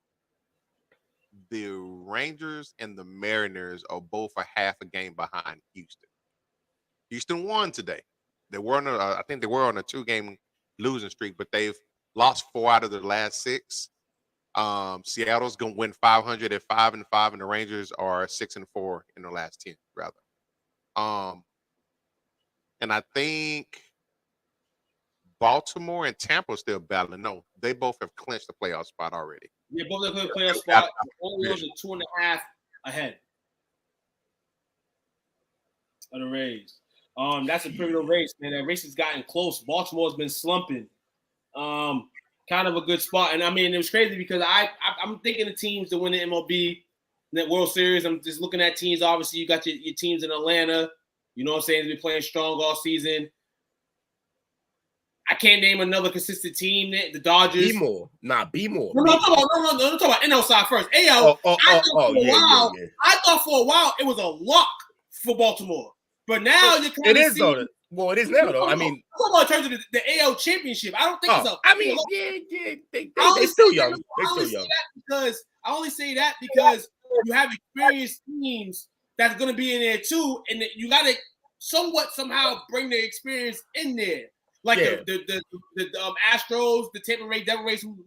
the Rangers and the Mariners are both a half a game behind Houston. Houston won today. They were on I think they were on a 2-game losing streak, but they've lost 4 out of their last 6. Seattle's gonna win 500 at 5-5, and the Rangers are 6-4 in the last 10, rather. And I think Baltimore and Tampa are still battling. No, they both have clinched the playoff spot already. Yeah, both have clinched the playoff spot. Only those are 2.5 ahead of the Rays. That's a pivotal race, man. That race has gotten close. Baltimore's been slumping. Kind of a good spot. And I mean, it was crazy because I'm thinking of teams to win the MLB World Series. I'm just looking at teams. Obviously, you got your teams in Atlanta. You know what I'm saying? They've been playing strong all season. I can't name another consistent team. The Dodgers. Be more. No, I'm talking about NL side first. AL. I thought for a while it was a lock for Baltimore. But now you're kind of seeing. Well, it is now, though. I mean, I'm talking about in terms of the AL championship. I don't think it's a. I mean, they're still young. I only say that because you have experienced teams that's going to be in there too, and you got to somehow bring their experience in there. Like the Astros, the Tampa Bay Devil Rays, who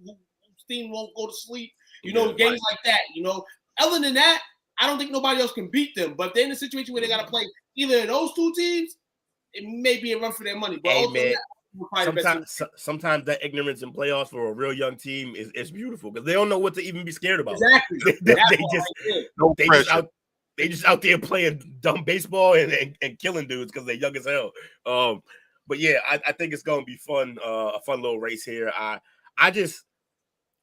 steam won't go to sleep. Games like that. Other than that, I don't think nobody else can beat them. But if they're in a situation where they got to play either of those two teams, it may be a run for their money. But sometimes that ignorance in playoffs for a real young team is beautiful because they don't know what to even be scared about. Exactly. They just out there playing dumb baseball and killing dudes because they're young as hell. But yeah, I think it's gonna be fun. A fun little race here. I just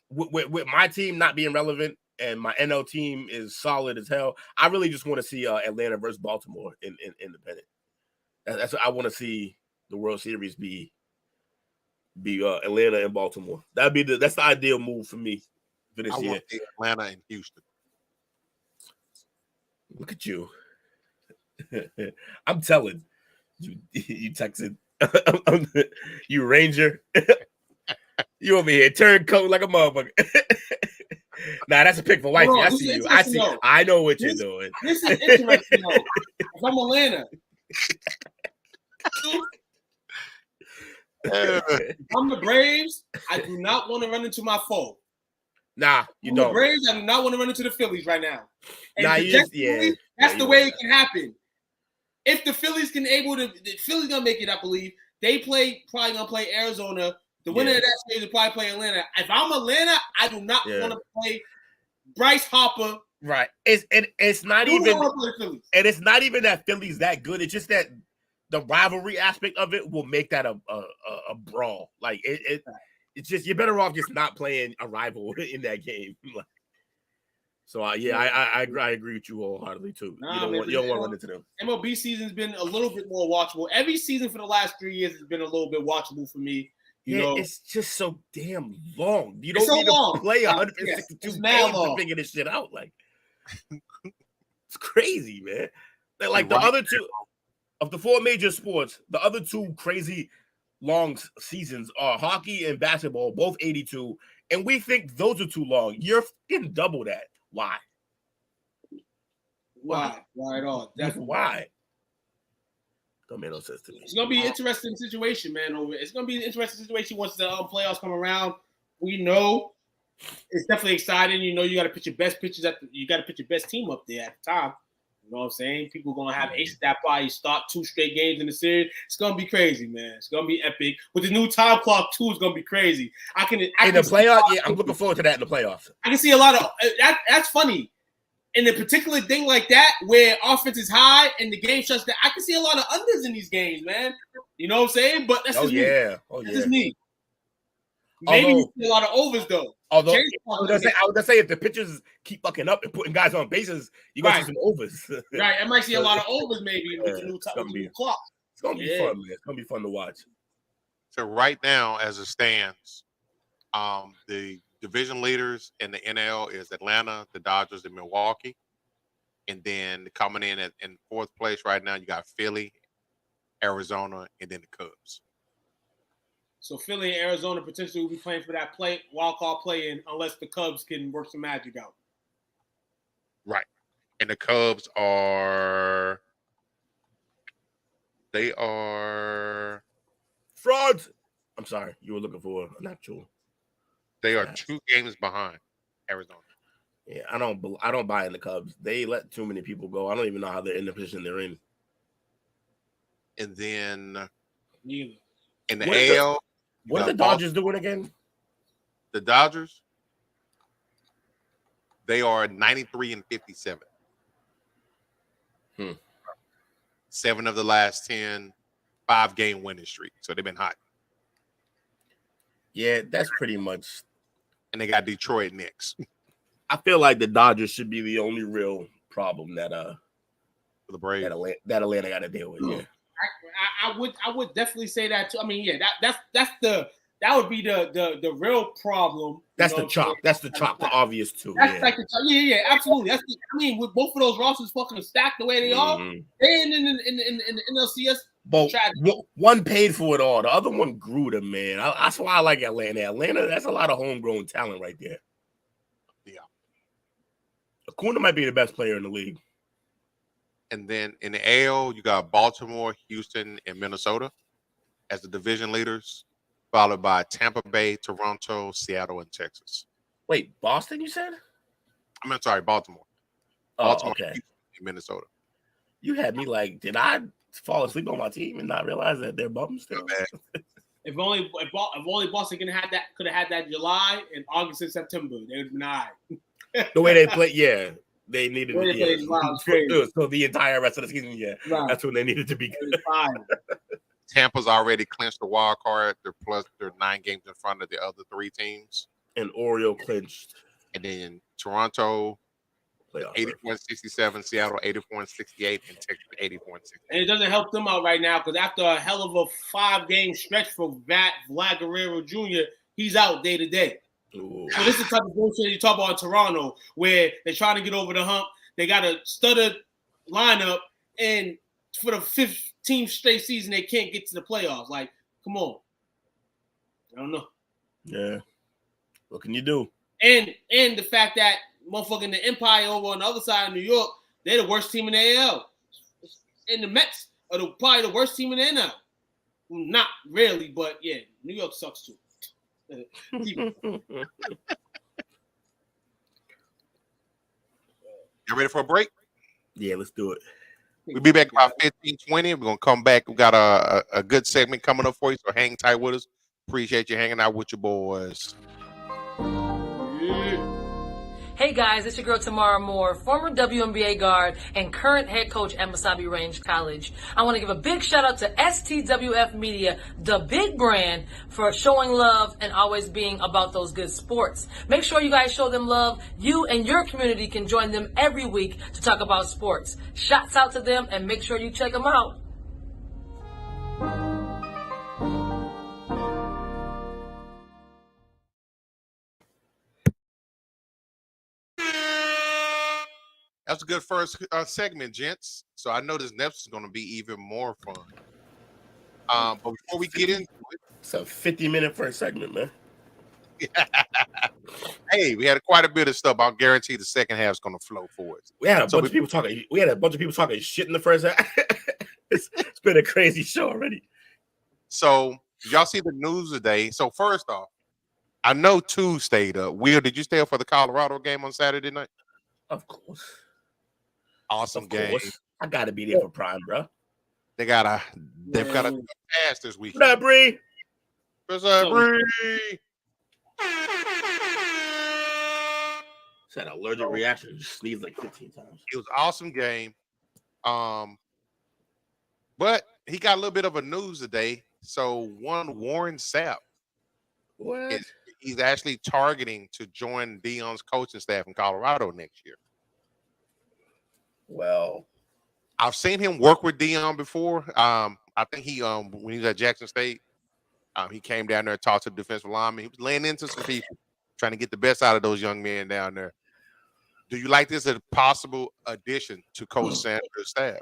with my team not being relevant. And my NL team is solid as hell. I really just want to see Atlanta versus Baltimore in independent. That's what I want to see the World Series be Atlanta and Baltimore. That's the ideal move for me for this year. Want Atlanta and Houston. Look at you. I'm telling you texted you Ranger. You over here turncoat like a motherfucker. Nah, that's a pick for wifey. I see you. I know what you're doing. This is interesting, though. If I'm Atlanta, if I'm the Braves, I do not want to run into my foe. Nah, you don't. The Braves, I do not want to run into the Phillies right now. And that's the way it can happen. If the Phillies the Phillies gonna make it, I believe. They probably gonna play Arizona. The winner of that series will probably play Atlanta. If I'm Atlanta, I do not want to play Bryce Harper. Right. It's not even and it's not even that Philly's that good. It's just that the rivalry aspect of it will make that a brawl. Like it's just you're better off just not playing a rival in that game. So I agree with you wholeheartely too. You don't want to run into them. MLB season's been a little bit more watchable. Every season for the last 3 years has been a little bit watchable for me. It's just so damn long. You don't need to play 162 games to figure this shit out. Like, it's crazy, man. Like the other two of the 4 major sports, the other 2 crazy long seasons are hockey and basketball, both 82, and we think those are too long. You're fucking double that. Why? Why at all? That's why. Don't make no sense to me. It's gonna be an interesting situation, man. It's gonna be an interesting situation once the playoffs come around. We know it's definitely exciting. You got to put your best pitchers you got to put your best team up there at the time. You know what I'm saying? People gonna have aces that probably start 2 straight games in the series. It's gonna be crazy, man. It's gonna be epic. With the new time clock too, it's gonna be crazy. I can in the playoffs. Yeah, I'm looking forward to that in the playoffs. I can see a lot of that's funny. In a particular thing like that, where offense is high and the game shuts down, I can see a lot of unders in these games, man. You know what I'm saying? But that's just me. That's just me. Maybe you see a lot of overs though. Although I was gonna say if the pitchers keep fucking up and putting guys on bases, you gonna see some overs. Right, I might see a lot of overs maybe with the new clock. It's gonna be fun, man. It's gonna be fun to watch. So right now, as it stands, the division leaders in the NL is Atlanta, the Dodgers, and Milwaukee. And then coming in in 4th place right now, you got Philly, Arizona, and then the Cubs. So Philly and Arizona potentially will be playing for that wild card play-in unless the Cubs can work some magic out. Right. And the Cubs are frauds. I'm sorry, you were looking for an actual. They are 2 games behind Arizona. Yeah, I don't buy in the Cubs. They let too many people go. I don't even know how they're in the position they're in. And then neither. In the AL, what are the Dodgers doing again? The Dodgers, they are 93-57. 7 of the last 10, 5-game winning streak. So they've been hot. Yeah, that's pretty much. And they got Detroit next. I feel like the Dodgers should be the only real problem that the Braves that Atlanta got to deal with. Yeah, I would definitely say that too. I mean, yeah, that would be the real problem. That's the chalk. That's the chalk. The obvious too. That's like the absolutely. I mean, with both of those rosters fucking stacked the way they are, and in the NLCS. But one paid for it all. The other one grew them, man. That's why I like Atlanta. Atlanta, that's a lot of homegrown talent right there. Yeah. Acuna might be the best player in the league. And then in the AL, you got Baltimore, Houston, and Minnesota as the division leaders, followed by Tampa Bay, Toronto, Seattle, and Texas. Wait, Boston, you said? I'm sorry, Baltimore. Baltimore, okay. Houston, and Minnesota. You had me like, did I fall asleep on my team and not realize that they're bums still? If only Boston could have had that July and August and September, they would have been all right. The way they play, yeah. They needed to be so the entire rest of the season, that's when they needed to be good. Tampa's already clinched the wild card. They're 9 games in front of the other 3 teams. And Oriole clinched. And then Toronto, 84-67, Seattle 84-68, and Texas 84-68. And it doesn't help them out right now because after a hell of a 5-game stretch for Vlad Guerrero Jr., he's out day to day. Ooh. So this is the type of bullshit you talk about in Toronto, where they're trying to get over the hump. They got a studded lineup, and for the 15th straight season, they can't get to the playoffs. Like, come on. I don't know. Yeah. What can you do? And the fact that motherfucking the Empire over on the other side of New York, they're the worst team in the AL. And the Mets are probably the worst team in the NL. Well, not really, but yeah, New York sucks too. You ready for a break? Yeah, let's do it. We'll be back about 15-20. We're going to come back. We got a good segment coming up for you, so hang tight with us. Appreciate you hanging out with your boys. Hey guys, it's your girl Tamara Moore, former WNBA guard and current head coach at Masabi Range College. I want to give a big shout out to STWF Media, the big brand, for showing love and always being about those good sports. Make sure you guys show them love. You and your community can join them every week to talk about sports. Shouts out to them and make sure you check them out. That's a good first segment, gents. So I know this next is going to be even more fun. But before we get into it, it's a 50-minute first segment, man. Hey, we had quite a bit of stuff. I'll guarantee the second half is going to flow for us. We had a bunch of people talking. We had a bunch of people talking shit in the first half. It's been a crazy show already. So y'all see the news today. So first off, I know two stayed up. Will, did you stay up for the Colorado game on Saturday night? Of course. Awesome Of game. course. I got to be there for Prime, bro. They've got a pass this weekend. What up, Bree? What's up, Bree? Said allergic reaction. Just sneezed like 15 times. It was an awesome game. But he got a little bit of a news today. So one Warren Sapp, What? he's actually targeting to join Deion's coaching staff in Colorado next year. Well, I've seen him work with Deion before. I think he when he was at Jackson State, he came down there and talked to the defensive lineman. He was laying into some people, trying to get the best out of those young men down there. Do you like this as a possible addition to Coach Sanders' staff?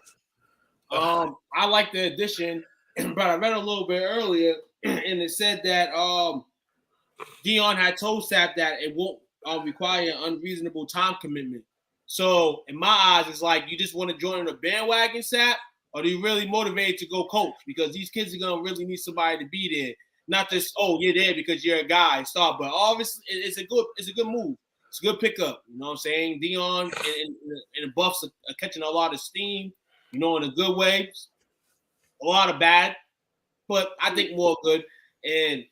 I like the addition, but I read a little bit earlier, and it said that Deion had told Sapp that it won't require an unreasonable time commitment. So in my eyes, it's like you just want to join the bandwagon, Sapp, or are you really motivated to go coach? Because these kids are gonna really need somebody to be there, not just you're there because you're a guy. Stop, but obviously it's a good move. It's a good pickup. You know what I'm saying? Deion and the Buffs are catching a lot of steam. You know, in a good way, a lot of bad, but I think more good. And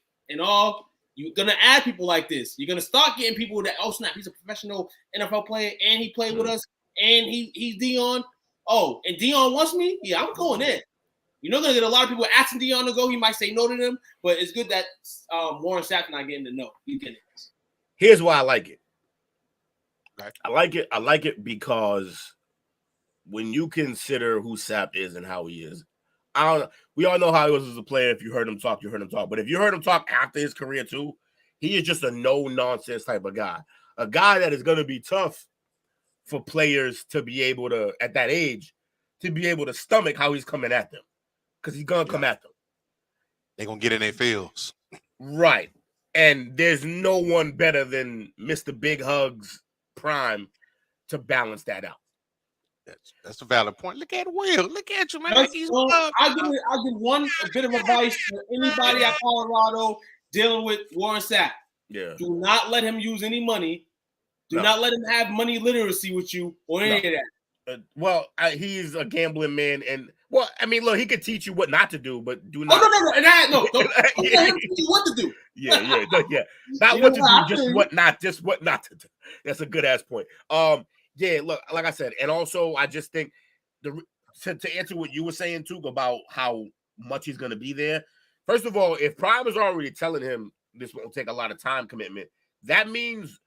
you're gonna add people like this. You're gonna start getting people that snap, he's a professional NFL player and he played with us and he's Deion. Oh, and Deion wants me? Yeah, I'm going in. You're not gonna get a lot of people asking Deion to go. He might say no to them, but it's good that Warren Sapp's not getting the no. He's getting it. here's why I like it. Okay. I like it because when you consider who Sapp is and how he is, we all know how he was as a player. If you heard him talk, you heard him talk. But if you heard him talk after his career too, he is just a no-nonsense type of guy. A guy that is going to be tough for players to be able to, at that age, to be able to stomach how he's coming at them. Because he's going to come at them. They're going to get in their fields. Right. And there's no one better than Mr. Big Hugs Prime to balance that out. That's a valid point. Look at Will. Look at you, man. I'll give a bit of advice to anybody at Colorado dealing with Warren Sapp. Yeah. Do not let him use any money. Do not let him have money literacy with you or any of that. He's a gambling man, and I mean, look, he could teach you what not to do, but do not. Don't let him teach you what to do. Yeah. Not what to do, just what not to do. That's a good ass point. Yeah, look, like I said, and also I just think to answer what you were saying too about how much he's going to be there. First of all, if Prime is already telling him this won't take a lot of time commitment, that means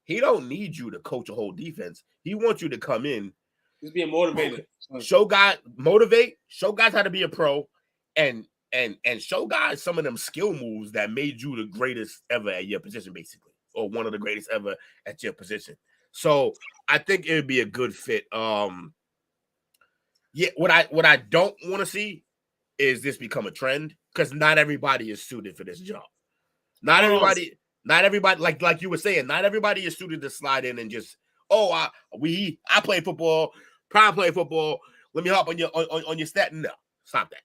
he don't need you to coach a whole defense. He wants you to come in, just being motivated, show guys how to be a pro, and show guys some of them skill moves that made you the greatest ever at your position, basically, or one of the greatest ever at your position. So I think it would be a good fit. What I don't want to see is this become a trend, because not everybody is suited for this job. Not everybody, like you were saying, not everybody is suited to slide in and just, I play football, Prime play football. Let me hop on your stat. No, stop that.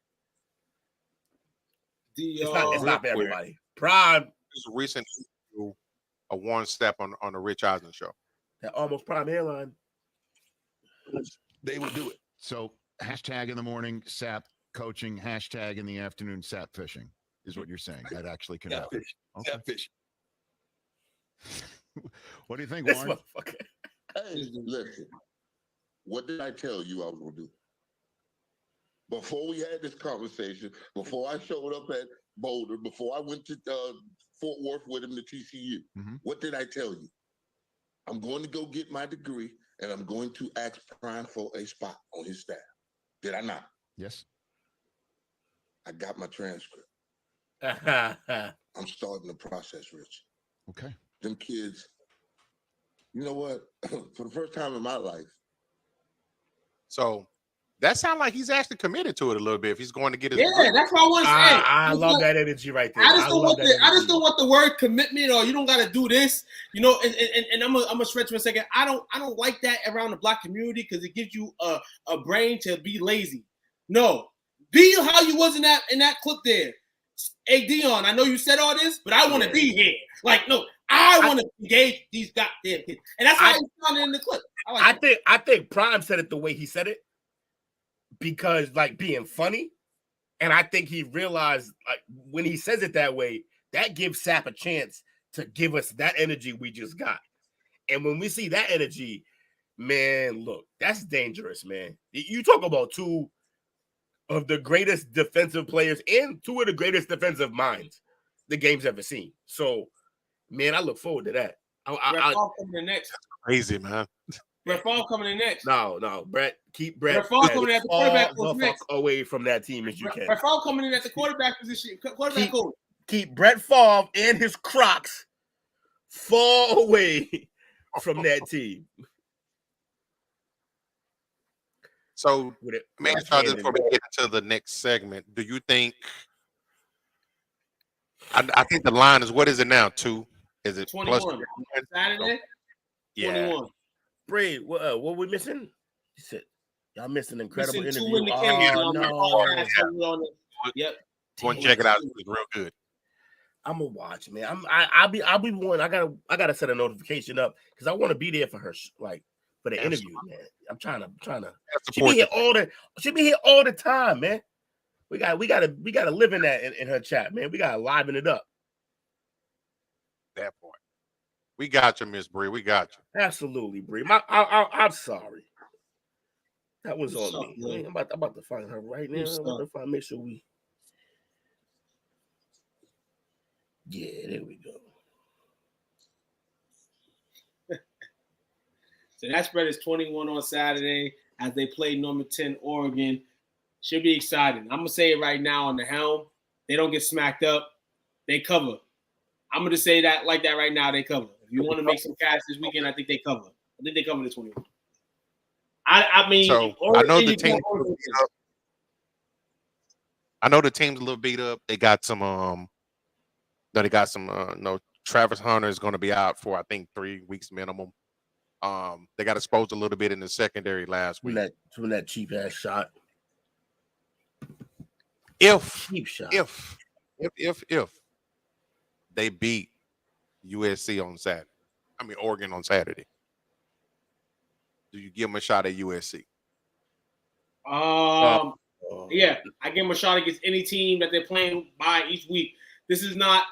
It's not for everybody. Prime is a recent a Warren Sapp on the Rich Eisen show. That almost Prime airline. They would do it. So hashtag in the morning, Sapp coaching, hashtag in the afternoon, Sapp fishing is what you're saying. That actually could happen. Okay. Sapp fishing. What do you think, This Warren? motherfucker. Hey, listen. What did I tell you I was going to do? Before we had this conversation, before I showed up at Boulder, before I went to Fort Worth with him to TCU, what did I tell you? I'm going to go get my degree, and I'm going to ask Prime for a spot on his staff. Did I not? Yes. I got my transcript. I'm starting the process, Rich. Okay. Them kids, you know what? For the first time in my life. So that sounds like he's actually committed to it a little bit. If he's going to get his degree. That's what I want to say. I love that energy right there. I just don't want the word commitment, or you don't got to do this, and I'm gonna stretch for a second. I don't like that around the Black community, because it gives you a brain to be lazy. No, be how you was in that clip there. Hey, Deion, I know you said all this, but I want to be here. Like, no, I want to engage these goddamn kids, and that's how he sounded in the clip. I think Prime said it the way he said it because like being funny, and I think he realized like when he says it that way, that gives Sapp a chance to give us that energy we just got. And when we see that energy, man, look, that's dangerous, man. You talk about two of the greatest defensive players and two of the greatest defensive minds the game's ever seen. So, man, I look forward to that. Brett Favre coming in next. Crazy, man. Brett Favre coming in next. No, Brett, keep Brett Favre coming in at the quarterback the next. fuck away from that team as you can. Brett Favre coming in at the quarterback position. Quarterback coach. Keep Brett Favre and his Crocs far away from that team. So, man, before we get into the next segment, do you think? I think the line is, what is it now? 2? Is it 21? plus? Saturday. Yeah. 21. Bray, what we missing? He said, y'all missed an incredible Missing interview. two in the camera. No. Yep. Go and check it out. It's real good. I'm gonna watch, man. I'll be one. I gotta set a notification up because I want to be there for her, like for the interview, man. I'm trying to. She be here all the time, man. We gotta live in that in her chat, man. We gotta liven it up. That point. We got you, Miss Bree. We got you. Absolutely, Bree. I'm sorry. That was on me. I'm about to find her right now. I'm about to find. Make sure we. Yeah, there we go. So that spread is 21 on Saturday as they play number 10 Oregon. Should be exciting. I'm gonna say it right now on the helm. They don't get smacked up. They cover. I'm gonna say that like that right now. They cover. If you want to make some cash this weekend, I think they cover. I think they cover the 21. I mean, so I know the team. I know the team's a little beat up. They got some. Travis Hunter is going to be out for I think 3 weeks minimum. They got exposed a little bit in the secondary last week. From that cheap ass shot. If they beat USC on Saturday, Oregon on Saturday, do you give them a shot at USC? Yeah, I give them a shot against any team that they're playing by each week. This is not,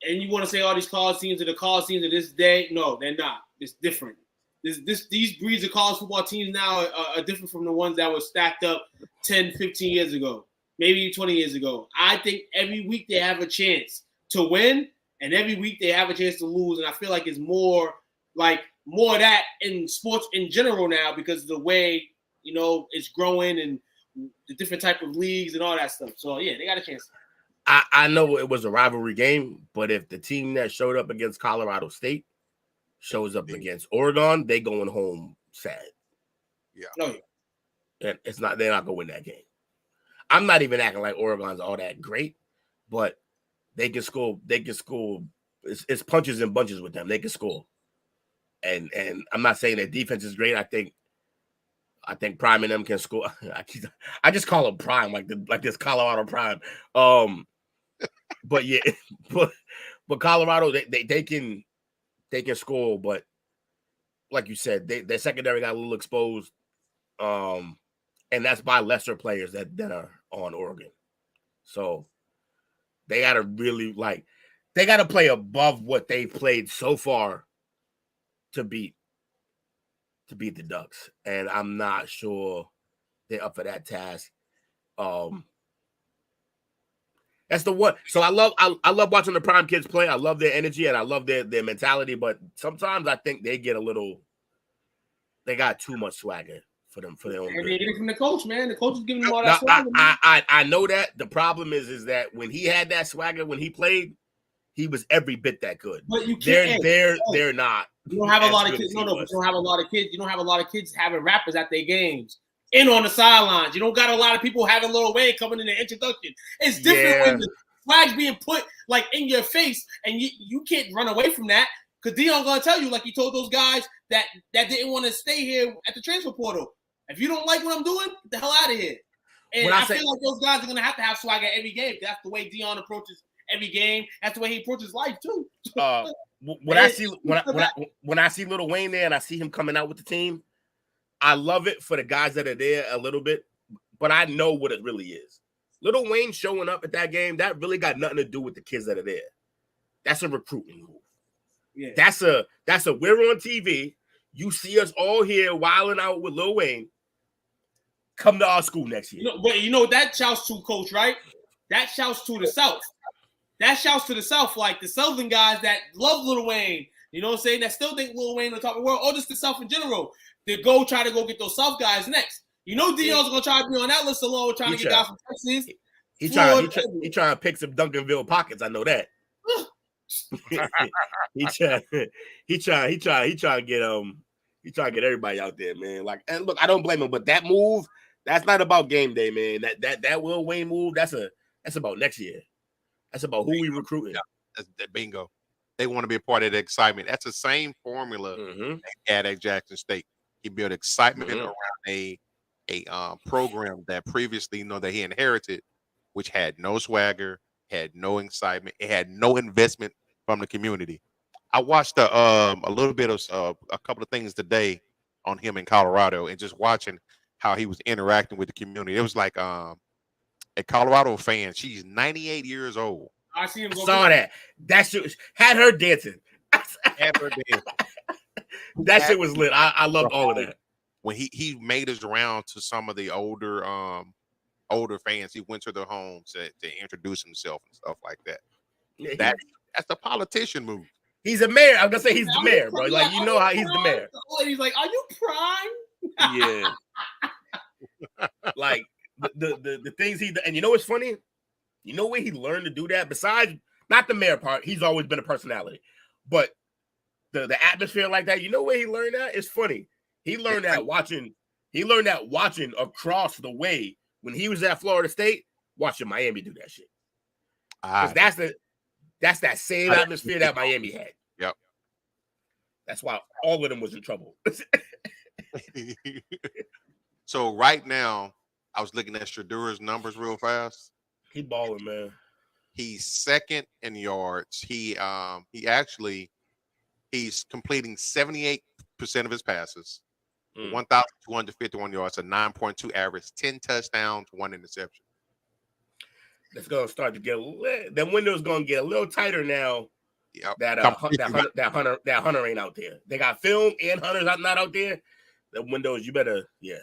and you want to say all these college teams are the college teams of this day? No, they're not. It's different. These breeds of college football teams now are different from the ones that were stacked up 10, 15 years ago, maybe 20 years ago. I think every week they have a chance to win, and every week they have a chance to lose. And I feel like it's more of that in sports in general now because of the way, it's growing and the different type of leagues and all that stuff. So, yeah, they got a chance. I know it was a rivalry game, but if the team that showed up against Colorado State shows up against Oregon, they going home sad. Yeah. No. And they're not gonna win that game. I'm not even acting like Oregon's all that great, but they can score. It's punches and bunches with them. They can score. And I'm not saying their defense is great. I think Prime and them can score. I just call them Prime, like this Colorado Prime. But yeah, but Colorado they can score, but like you said, their secondary got a little exposed, and that's by lesser players that are on Oregon. So they got to really they got to play above what they played so far to beat the Ducks, and I'm not sure they're up for that task. That's the one. So I love watching the Prime kids play. I love their energy and I love their mentality. But sometimes I think they get they got too much swagger for them. And they get it from the coach, man. The coach is giving them all that swagger. I know that. The problem is that when he had that swagger when he played, he was every bit that good. But you can't. They're not. You don't have a lot of kids. No, but you don't have a lot of kids. You don't have a lot of kids having rappers at their games. In on the sidelines. You don't got a lot of people having Lil Wayne coming in the introduction. It's different when the flag's being put in your face and you can't run away from that because Deion gonna tell you like he told those guys that didn't want to stay here at the transfer portal. If you don't like what I'm doing, get the hell out of here. And I feel like those guys are gonna have to have swag at every game. That's the way Deion approaches every game. That's the way he approaches life too. When I see Lil Wayne there and I see him coming out with the team, I love it for the guys that are there a little bit, but I know what it really is. Lil Wayne showing up at that game, that really got nothing to do with the kids that are there. That's a recruiting move. Yeah. That's a we're on TV. You see us all here wilding out with Lil Wayne. Come to our school next year. You know that shouts to, Coach, right? That shouts to the South. That shouts to the South, like the Southern guys that love Lil Wayne. You know what I'm saying? That still think Lil Wayne on top of the world, or just the South in general. They try to go get those South guys next. You know Dion's gonna try to be on that list alone with trying to get guys from Texas. He trying to pick some Duncanville pockets. I know that. he trying to get everybody out there, man. Like, and look, I don't blame him, but that move, that's not about game day, man. That Lil Wayne move, that's about next year. That's about who we recruiting. Yeah, that's bingo. They want to be a part of the excitement. That's the same formula they had at Jackson State. He built excitement around a program that previously, that he inherited, which had no swagger, had no excitement, it had no investment from the community. I watched a little bit of a couple of things today on him in Colorado, and just watching how he was interacting with the community. It was like a Colorado fan. She's 98 years old. I see him. Saw that. That shit had her dancing. That shit was lit. I loved all of that. When he made his round to some of the older fans, he went to their homes to introduce himself and stuff like that. Yeah, that's a politician move. He's a mayor. I'm gonna say he's the mayor, bro. Like, you know how he's the mayor. He's like, "Are you prime?" Yeah. Like the things and you know what's funny? You know where he learned to do that? Besides not the mayor part, he's always been a personality, but the atmosphere like that. You know where he learned that? It's funny. He learned that watching across the way when he was at Florida State, watching Miami do that shit. Because that's that same atmosphere that Miami had. Yep. That's why all of them was in trouble. So right now, I was looking at Shadur's numbers real fast. He balling, man. He's second in yards. He's completing 78% of his passes, 1,251 yards, a 9.2 average, 10 touchdowns, 1 interception. That's gonna start to get the window's gonna get a little tighter now. Yep. That Hunter ain't out there. They got film and Hunter's not out there. The windows, you better, yeah.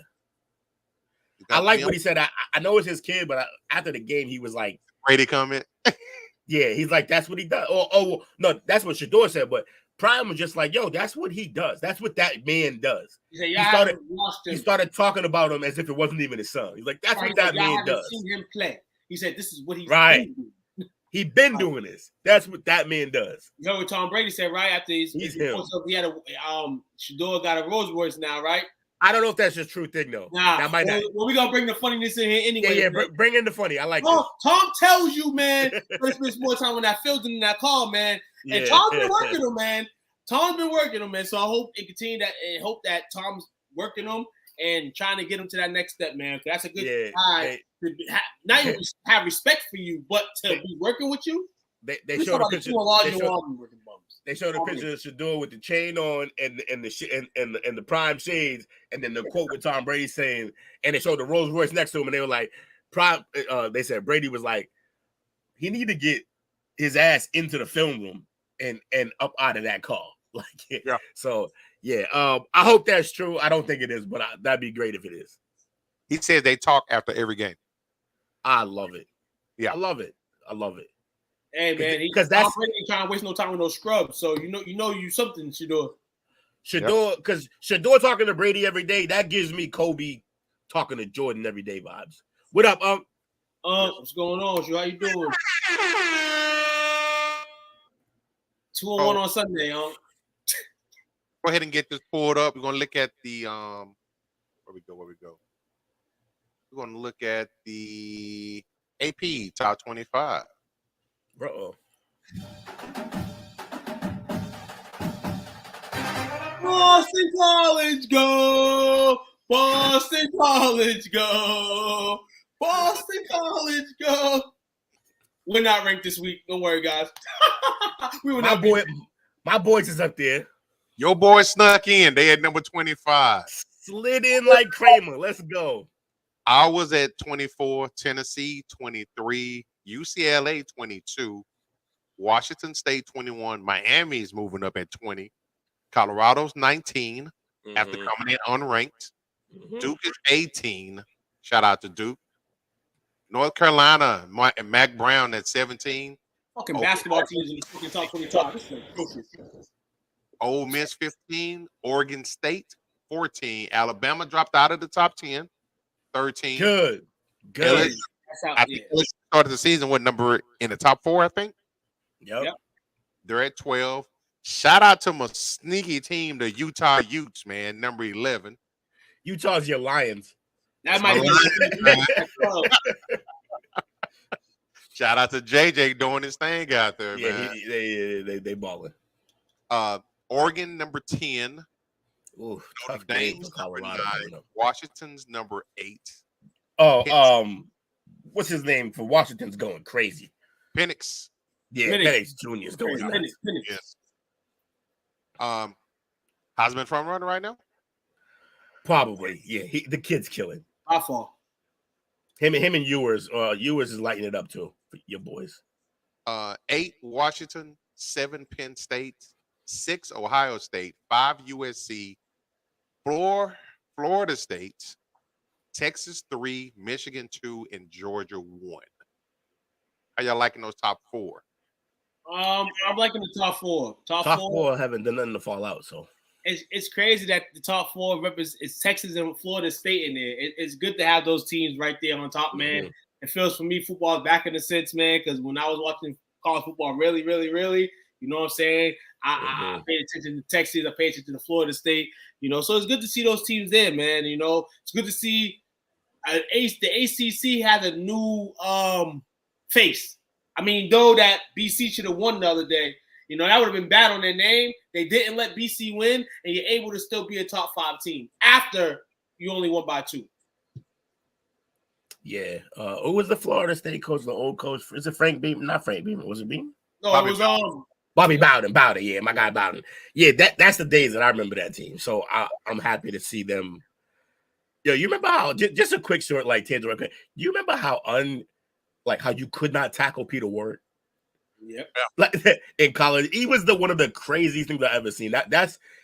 I like what he said. I know it's his kid, but after the game, he was like, Brady comment. Yeah, he's like, that's what he does. Oh, no, that's what Shador said. But Prime was just like, yo, that's what he does. That's what that man does. He started talking about him as if it wasn't even his son. He's like, that's what that man does. Seen him play. He said, this is what he's right. He been doing this. That's what that man does. You know what Tom Brady said, right? After he's him. He had Shador got a Rolls Royce now, right? I don't know if that's just true thing though. Nah, that might not. Well, we gonna bring the funniness in here anyway. Yeah, bring in the funny. I like this. Tom tells you, man. Let's spend more time on that filter than that call, man. And Tom's been working him, man. Tom's been working him, man. So I hope it continue that, and hope that Tom's working him and trying to get him to that next step, man. That's a good guy to not even have respect for you, but to be working with you. They showed a picture. They showed a picture of Shador with the chain on and the prime shades, and then the quote with Tom Brady saying, and they showed the Rolls Royce next to him, and they were like, they said Brady was like, he need to get his ass into the film room and up out of that car. Like, yeah. So yeah, I hope that's true. I don't think it is, but that'd be great if it is. He said they talk after every game. I love it. Yeah, I love it. Hey man, because that's ain't trying to waste no time with no scrubs. So you something, Shador. Because Shador talking to Brady every day, that gives me Kobe talking to Jordan every day vibes. What up, what's going on? How you doing? 2-1 on Sunday, Go ahead and get this pulled up. We're gonna look at the where we go. We're gonna look at the AP top 25. Uh-oh. Boston College go! Boston College go! Boston College go! We're not ranked this week. Don't worry, guys. We will My not boy, my boys is up there. Your boys snuck in. They at number 25. Slid in like Kramer. Let's go. I was at 24. Tennessee 23. UCLA 22. Washington State 21. Miami's moving up at 20. Colorado's 19 after coming in unranked. Duke is 18. Shout out to Duke. North Carolina, Mac Brown at 17. fucking basketball teams in the fucking top 25. This is atrocious. Ole Miss 15. Oregon State 14. Alabama dropped out of the top 10. 13. Good. LSU, That's how, I think LSU started the season with number in the top 4, I think. Yep. They're at 12. Shout out to my sneaky team, the Utah Utes, man, number 11. Utah's your Lions. That might be. Shout out to JJ doing his thing out there, man. They balling. Oregon number 10. Ooh, tough Dame's game for number Colorado. 9. Washington's number 8. What's his name for Washington's going crazy? Penix. Yeah, Penix Jr. is going on. Yes. Heisman front runner right now? Probably. Yeah, the kid's killing. My fault. Him and Ewers. Ewers is lighting it up too for your boys. 8 Washington, 7 Penn State, 6 Ohio State, 5 USC, 4 Florida State, Texas 3, Michigan 2, and Georgia 1. How y'all liking those top 4? I'm liking the top 4. Top 4 haven't done nothing to fall out. So it's crazy that the top 4 is Texas and Florida State in there. It's good to have those teams right there on top, man. Mm-hmm. It feels for me football is back in the sense, man, because when I was watching college football really, you know what I'm saying? I paid attention to Texas. I paid attention to Florida State, so it's good to see those teams there, man. It's good to see the ACC has a new face. I mean, though that BC should have won the other day, that would have been bad on their name. They didn't let BC win, and you're able to still be a top 5 team after you only won by 2. yeah. Who was the Florida State coach? The old coach? Is it Frank Beamer? Not Frank Beamer. Was it Beamer? No, Bobby, it was Bobby Bowden. Yeah, my guy Bowden. Yeah, that's the days that I remember that team. So I'm happy to see them. Yo, you remember how? Just a quick short tangent. Okay, you remember how how you could not tackle Peter Ward? Yep. In college, he was one of the craziest things I've ever seen.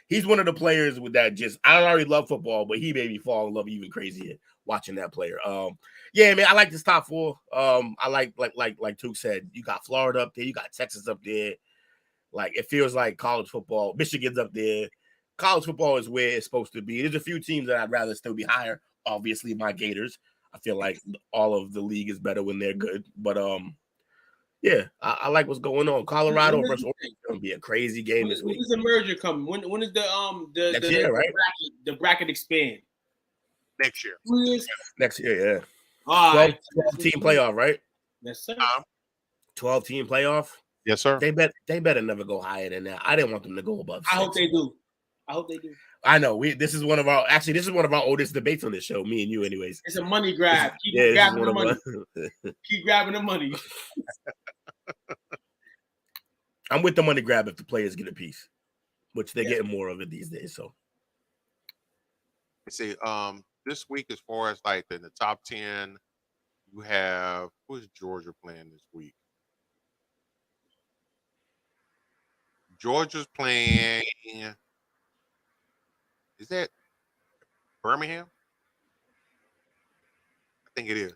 He's one of the players with that I already love football, but he made me fall in love even crazier watching that player. Yeah, man, I like this top 4. I like Tuke said, you got Florida up there, you got Texas up there. It feels like college football. Michigan's up there. College football is where it's supposed to be. There's a few teams that I'd rather still be higher. Obviously, my Gators. I feel like all of the league is better when they're good. But yeah, I like what's going on. Colorado versus Oregon is going to be a crazy game this week. When is the merger coming? When is the next year, right? The bracket expand? Next year. Next year, yeah. All 12 right. team playoff, right? Yes, sir. 12 team playoff. Yes, sir. They better never go higher than that. I didn't want them to go above 6. I hope they do. I know. This is one of our oldest debates on this show. Me and you, anyways. It's a money grab. Keep grabbing the money. Keep grabbing the money. I'm with the money grab if the players get a piece, which they're getting more of it these days. So, see, this week, as far as in the top 10, you have who's Georgia playing this week? Georgia's playing. Is that Birmingham? I think it is.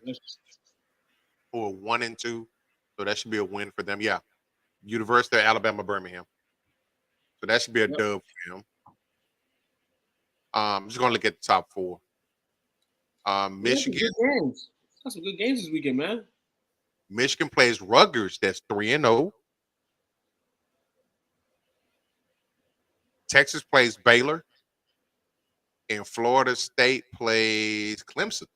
Who are 1 and 2, so that should be a win for them. Yeah, University of Alabama, Birmingham. So that should be a dub for them. I'm just gonna look at the top 4. Michigan. Got some good games this weekend, man. Michigan plays Rutgers. That's 3-0. Texas plays Baylor. And Florida State plays Clemson.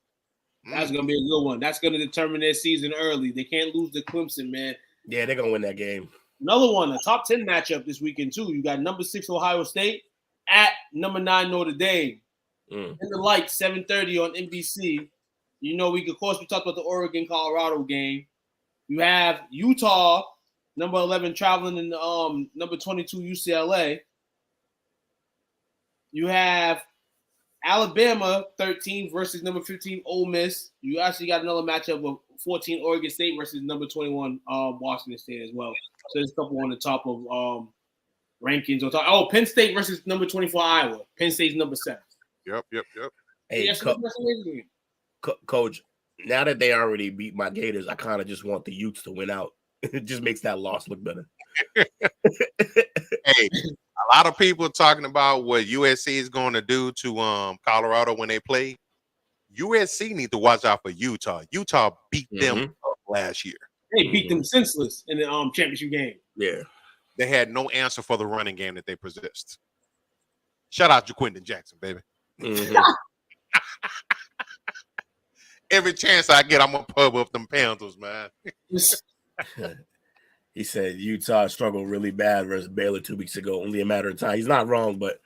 That's going to be a good one. That's going to determine their season early. They can't lose to Clemson, man. Yeah, they're going to win that game. Another one, a top 10 matchup this weekend, too. You got number 6 Ohio State at number 9 Notre Dame. In the light, 7:30 on NBC. We talked about the Oregon-Colorado game. You have Utah, number 11, traveling in number 22 UCLA. You have Alabama 13 versus number 15 Ole Miss. You actually got another matchup with 14 Oregon State versus number 21 Washington State as well. So there's a couple on the top of rankings. Oh, Penn State versus number 24 Iowa. Penn State's number 7. Yep. Hey, Coach, now that they already beat my Gators, I kind of just want the Utes to win out. It just makes that loss look better. Hey, a lot of people talking about what USC is going to do to Colorado when they play. USC need to watch out for Utah. Utah beat them up last year. They beat them senseless in the championship game. Yeah. They had no answer for the running game that they possessed. Shout out to Quentin Jackson, baby. Every chance I get, I'm going to pub up them Panthers, man. He said Utah struggled really bad versus Baylor 2 weeks ago. Only a matter of time. He's not wrong, but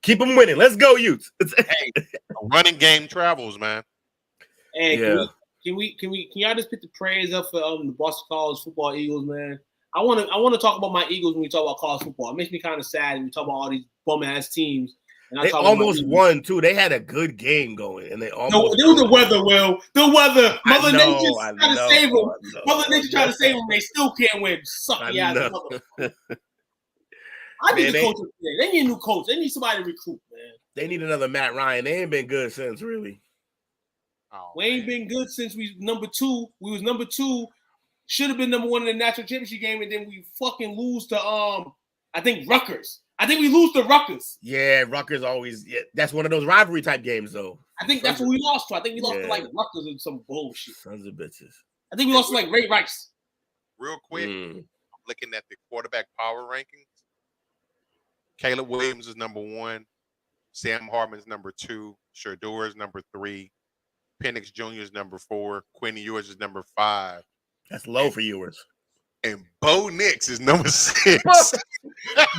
keep them winning. Let's go, Utes. Hey, running game travels, man. Hey, can y'all just put the praise up for the Boston College football Eagles, man? I want to talk about my Eagles when we talk about college football. It makes me kind of sad when we talk about all these bum ass teams. And they almost won too. They had a good game going, and they almost. No, it was the weather, Will. The weather. Mother Nature trying to save them. Mother Nature trying to save them. They still can't win. Sucky ass motherfucker. I need a coach. They need a new coach. They need somebody to recruit, man. They need another Matt Ryan. They ain't been good since, really. Oh, we ain't been good since we number 2. We was number 2. Should have been number 1 in the national championship game, and then we fucking lose to I think Rutgers. I think we lose to Rutgers. Yeah, Rutgers always. Yeah, that's one of those rivalry type games, though. I think that's what we lost to. I think we lost to like Rutgers and some bullshit. Sons of bitches. I think we lost to like Ray Rice. Real quick, I'm looking at the quarterback power rankings. Caleb Williams is number 1. Sam Hartman is number 2. Shedeur is number 3. Penix Jr. is number 4. Quentin Ewers is number 5. That's low for Ewers. And Bo Nix is number 6.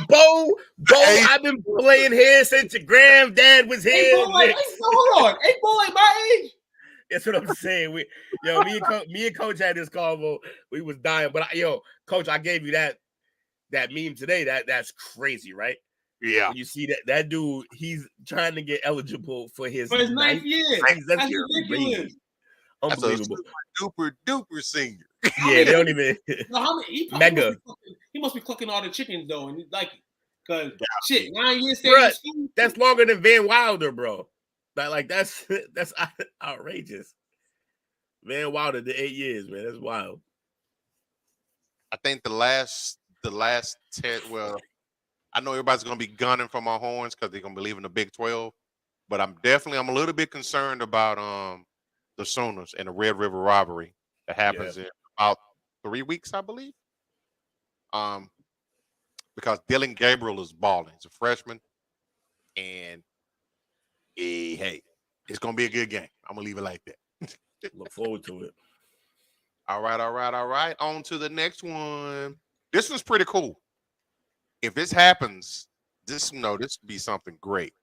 Bo, I've been playing here since your granddad was here. Hey, hold on. Hey, Bo ain't my age. That's what I'm saying. Me and Coach had this convo. We was dying, but Coach, I gave you that meme today. That's crazy, right? Yeah. When you see that dude, he's trying to get eligible for his 9th year. That's ridiculous. Unbelievable. Super duper senior. Yeah, they don't even. Mega. He must be cooking all the chickens though, and he like it. Cause 9 years. That's longer than Van Wilder, bro. Like that's outrageous. Van Wilder did 8 years, man. That's wild. I think the last 10. Well, I know everybody's gonna be gunning for my horns because they're gonna be leaving the Big 12, but I'm a little bit concerned about the Sooners and the Red River robbery that happens in about 3 weeks, I believe. Because Dylan Gabriel is balling. He's a freshman, and hey, it's gonna be a good game. I'm gonna leave it like that. Look forward to it. All right. On to the next one. This one's pretty cool. If this happens, this would be something great,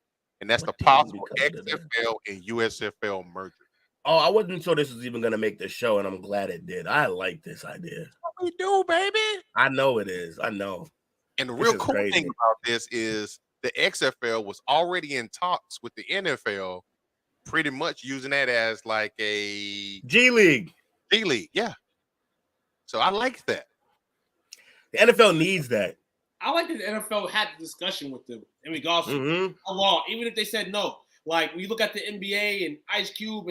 and that's the possible XFL and USFL merger. Oh, I wasn't sure this was even going to make the show, and I'm glad it did. I like this idea. That's what we do, baby. I know it is. I know. And the real cool thing about this is the XFL was already in talks with the NFL, pretty much using that as like a G League. Yeah. So I like that. The NFL needs that. I like that the NFL had the discussion with them in regards to how long, even if they said no. Like, we look at the NBA and Ice Cube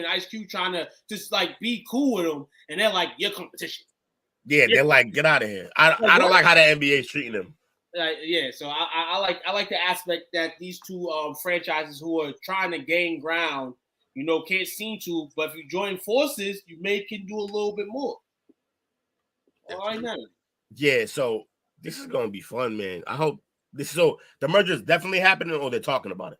trying to just, like, be cool with them, and they're like, your competition. Yeah, they're like, get out of here. I don't like how the NBA is treating them. So I like the aspect that these two franchises who are trying to gain ground, can't seem to, but if you join forces, you can do a little bit more. All right, now. Yeah, so this is going to be fun, man. I hope this. So the merger is definitely happening, or they're talking about it?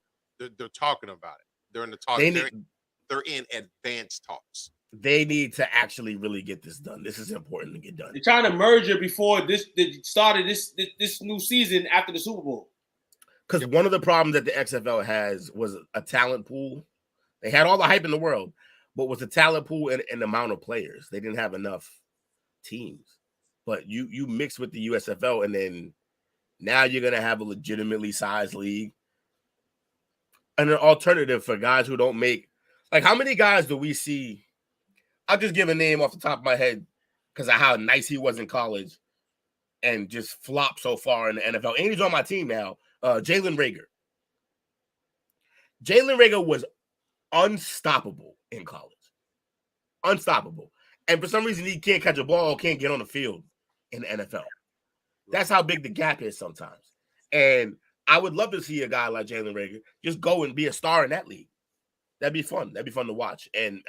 They're talking about it. They're in the talk. They're in advanced talks. They need to actually really get this done. This is important to get done. They're trying to merge it before this started this new season after the Super Bowl. Because one of the problems that the XFL has was a talent pool. They had all the hype in the world, but was the talent pool and the amount of players. They didn't have enough teams. But you mix with the USFL, and then now you're gonna have a legitimately sized league and an alternative for guys who don't make. Like, how many guys do we see? I'll just give a name off the top of my head because of how nice he was in college and just flopped so far in the NFL. And he's on my team now. Jalen Reagor. Jalen Reagor was unstoppable in college. Unstoppable. And for some reason, he can't catch a ball, can't get on the field in the NFL. That's how big the gap is sometimes. And I would love to see a guy like Jalen Reagor just go and be a star in that league. That'd be fun. That'd be fun to watch. And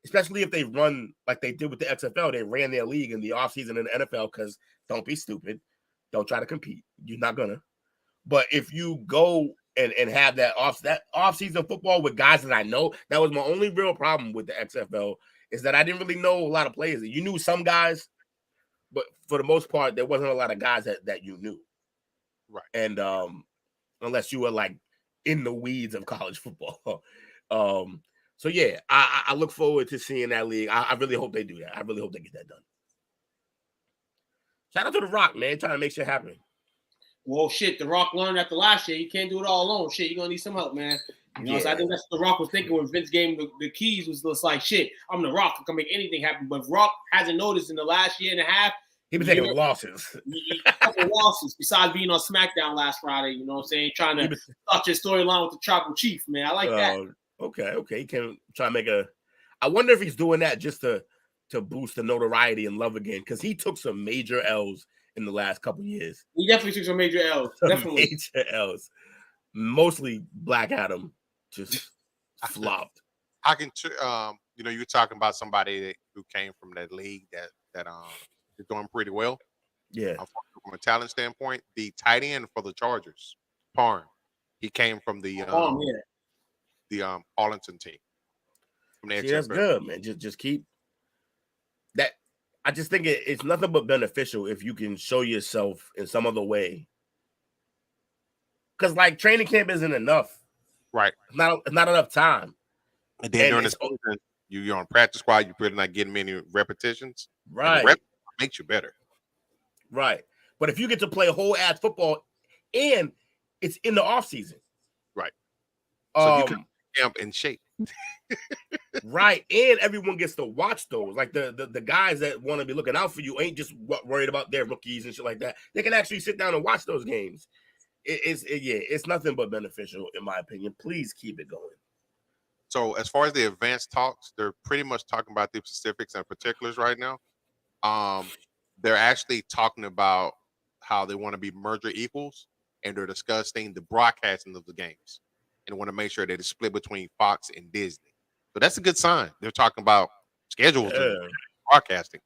especially if they run like they did with the XFL, they ran their league in the offseason in the NFL, because don't be stupid. Don't try to compete. You're not gonna. But if you go and have that off-season football with guys that I know, that was my only real problem with the XFL, is that I didn't really know a lot of players. You knew some guys, but for the most part, there wasn't a lot of guys that you knew. Right. And unless you were like in the weeds of college football. So yeah, I look forward to seeing that league. I really hope they do that. I really hope they get that done. Shout out to The Rock, man, trying to make shit happen. Well, shit, The Rock learned after last year. You can't do it all alone. Shit, you're going to need some help, man. You know, so I think that's what The Rock was thinking when Vince gave him the keys, was just like, shit, I'm The Rock. I can make anything happen. But Rock hasn't noticed in the last year and a half. He been taking losses. A couple losses besides being on SmackDown last Friday, you know what I'm saying? Trying to start your storyline with the Tribal Chief, man. I like that. Okay. He can try to make I wonder if he's doing that just to boost the notoriety and love again, because he took some major L's in the last couple of years. He definitely took some major L's. Definitely. Major L's. Mostly Black Adam just flopped. I can, you know, you're talking about somebody who came from that league that is doing pretty well. Yeah. From a talent standpoint, the tight end for the Chargers, Parn, he came from the Arlington team. From the that's good, man. Just keep that. I just think it's nothing but beneficial if you can show yourself in some other way. Because like training camp isn't enough. Right. It's not enough time. And then during the season, you're on practice squad, you're pretty not getting many repetitions. Right. Makes you better. Right. But if you get to play whole ass football and it's in the off season. Right. So you can camp in shape. Right. And everyone gets to watch those. Like the guys that want to be looking out for you ain't just worried about their rookies and shit like that. They can actually sit down and watch those games. It's nothing but beneficial, in my opinion. Please keep it going. So as far as the advanced talks, they're pretty much talking about the specifics and particulars right now. They're actually talking about how they want to be merger equals, and they're discussing the broadcasting of the games, and want to make sure that it's split between Fox and Disney. So that's a good sign. They're talking about schedules and broadcasting.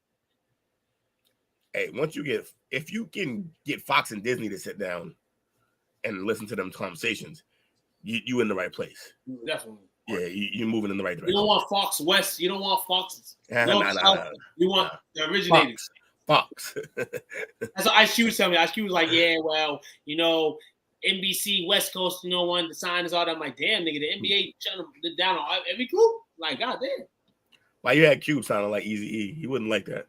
Hey, if you can get Fox and Disney to sit down and listen to them conversations, you in the right place. Definitely. Yeah, you're moving in the right direction. You don't want Fox West. You don't want Fox. No. You want the originators. Fox. That's what Ice Cube was telling me. Ice Cube was like, yeah, well, you know, NBC West Coast, you know, wanted to sign us all that. I'm like, damn, nigga, the NBA shut them down on every group. Like, goddamn. Why you had Cube sounding like Eazy-E? He wouldn't like that.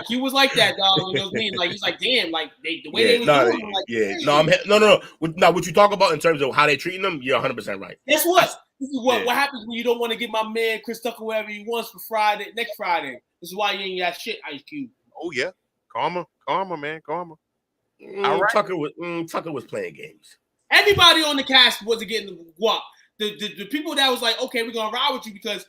Cube was like that, dog. You know what I mean? Like, he's like, damn, like they were doing. I'm like, hey. No. Now, what you talk about in terms of how they treating them, you're 100% right. Guess what? This is what happens when you don't want to give my man Chris Tucker whatever he wants for next Friday. This is why you ain't got shit, Ice Cube. Oh yeah, karma, man, karma. All right. Tucker was playing games. Everybody on the cast wasn't getting the guap. The people that was like, okay, we're gonna ride with you because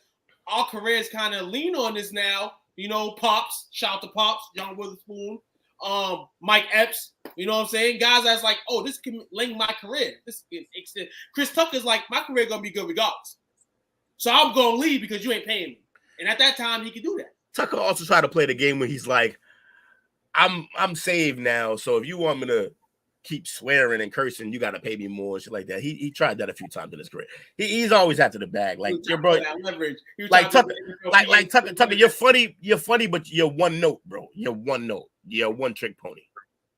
our careers kind of lean on this now. You know, Pops, shout out to Pops, John Witherspoon, Mike Epps. You know what I'm saying? Guys that's like, oh, this can link my career. This can extend. Chris Tucker's like, my career gonna be good regardless. So I'm gonna leave because you ain't paying me. And at that time, he could do that. Tucker also tried to play the game where he's like, I'm saved now, so if you want me to keep swearing and cursing, you got to pay me more and shit like that. He tried that a few times in his career. He's always after the bag. Like your bro, like Tucker, you're funny, but you're one note, bro. You're one note. You're a one trick pony.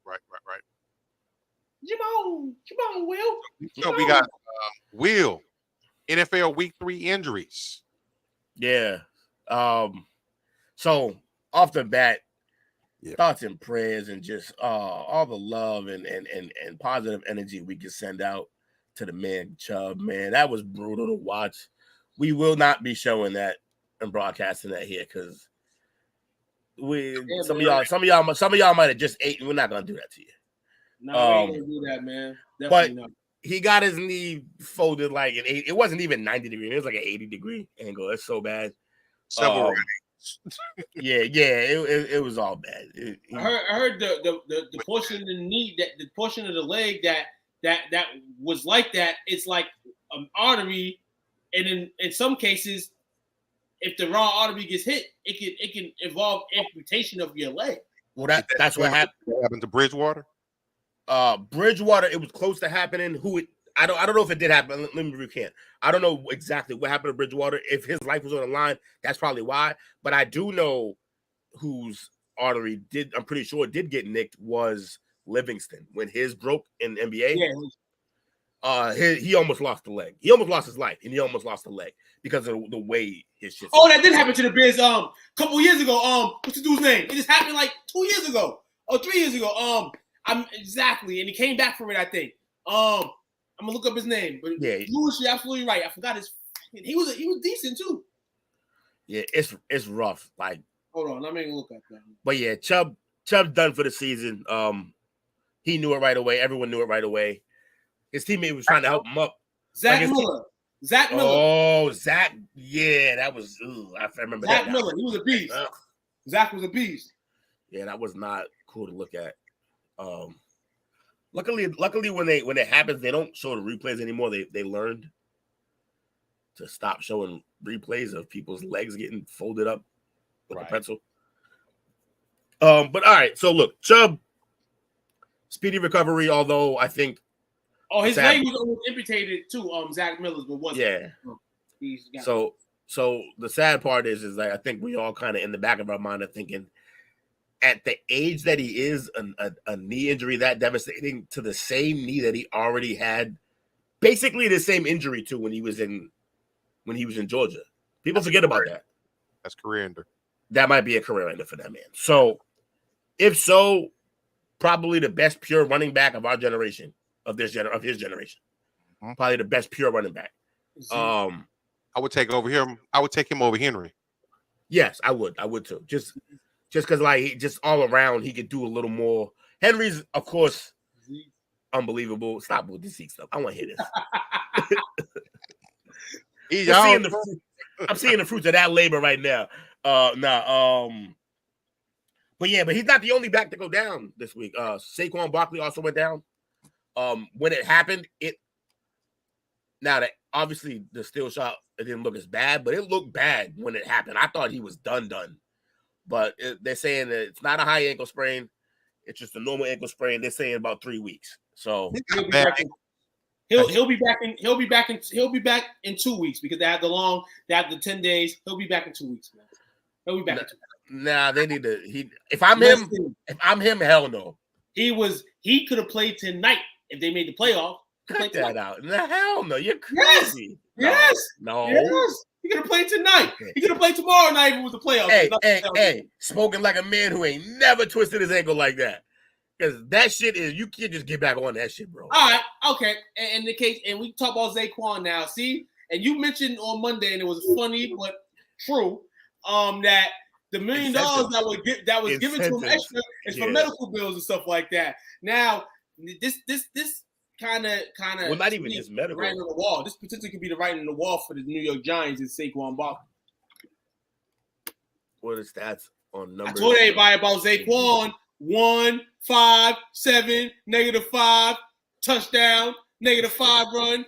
Right. Jimon, Will. So we got Will, NFL Week 3 injuries. Yeah. So off the bat, Yeah. thoughts and prayers and just all the love and positive energy we can send out to the man Chubb. Man, that was brutal to watch. We will not be showing that and broadcasting that here because some of y'all might have just ate. We're not gonna do that to you. No, we ain't gonna do that, man. Definitely not. He got his knee folded like an 80. It wasn't even 90 degree. It was like an 80-degree angle. It's so bad. It was all bad. I heard the portion of the knee, the portion of the leg that was like that. It's like an artery, and in some cases, if the wrong artery gets hit, it can involve amputation of your leg. Well, that's what happened. What happened to Bridgewater? Bridgewater, it was close to happening. I don't know if it did happen. Let me recant. I don't know exactly what happened to Bridgewater. If his life was on the line, that's probably why. But I do know whose artery I'm pretty sure it did get nicked was Livingston when his broke in the NBA. Yeah. He almost lost the leg. He almost lost his life, and he almost lost the leg because of the way his shit. Oh, that did happen to the Bears. A couple years ago. What's the dude's name? It just happened like 2 years ago or 3 years ago. Exactly, and he came back from it. I think. I'm gonna look up his name, but yeah, Lewis, you're absolutely right. I forgot his. He was decent too. Yeah, it's rough. Like, hold on, I'm gonna look at that. But yeah, Chubb done for the season. He knew it right away. Everyone knew it right away. His teammate was trying to help him up. Zach Miller. Oh, Zach. Yeah, that was. I remember Zach that. Miller. He was a beast. Zach was a beast. Yeah, that was not cool to look at. Luckily, when it happens, they don't show the replays anymore. They learned to stop showing replays of people's legs getting folded up like a pretzel. But all right, so look, Chubb, speedy recovery. Although I think, his leg was almost amputated too. Zach Miller's, but wasn't. Yeah. So the sad part is like I think we all kind of in the back of our mind are thinking, at the age that he is, a knee injury that devastating to the same knee that he already had, basically the same injury to when he was in Georgia. People forget about that. That's career ender. That might be a career ender for that man. So, if so, probably the best pure running back of our generation, of his generation, probably the best pure running back. I would take him over Henry. Yes, I would too. Just because, like, just all around, he could do a little more. Henry's, of course, unbelievable. Stop with the Zeke stuff. I want to hear this. I'm seeing the fruits of that labor right now. But he's not the only back to go down this week. Saquon Barkley also went down. When it happened, obviously the still shot, it didn't look as bad, but it looked bad when it happened. I thought he was done. But they're saying that it's not a high ankle sprain. It's just a normal ankle sprain. They're saying about 3 weeks. So he'll be back in 2 weeks because they have the 10 days. He'll be back in 2 weeks, man. He'll be back in 2 weeks. Nah, they need to. If I'm him, hell no. He could have played tonight if they made the playoff. Cut that out. No, hell no. You're crazy. Yes. No. Yes. He could have played tonight. He could have played tomorrow night if it was the playoffs. Hey. Spoken like a man who ain't never twisted his ankle like that. Because that shit is, you can't just get back on that shit, bro. All right. Okay. And the case, and we talk about Zaquan now. See? And you mentioned on Monday, and it was funny but true, that the $1 million that was given to him extra is for medical bills and stuff like that. Now, this kind of well, not even just medical. Writing on the wall. This potentially could be the writing on the wall for the New York Giants and Saquon Barkley. What are the stats on numbers? I told everybody about Zaquan. 1, 5, 7, -5, touchdown, -5 run,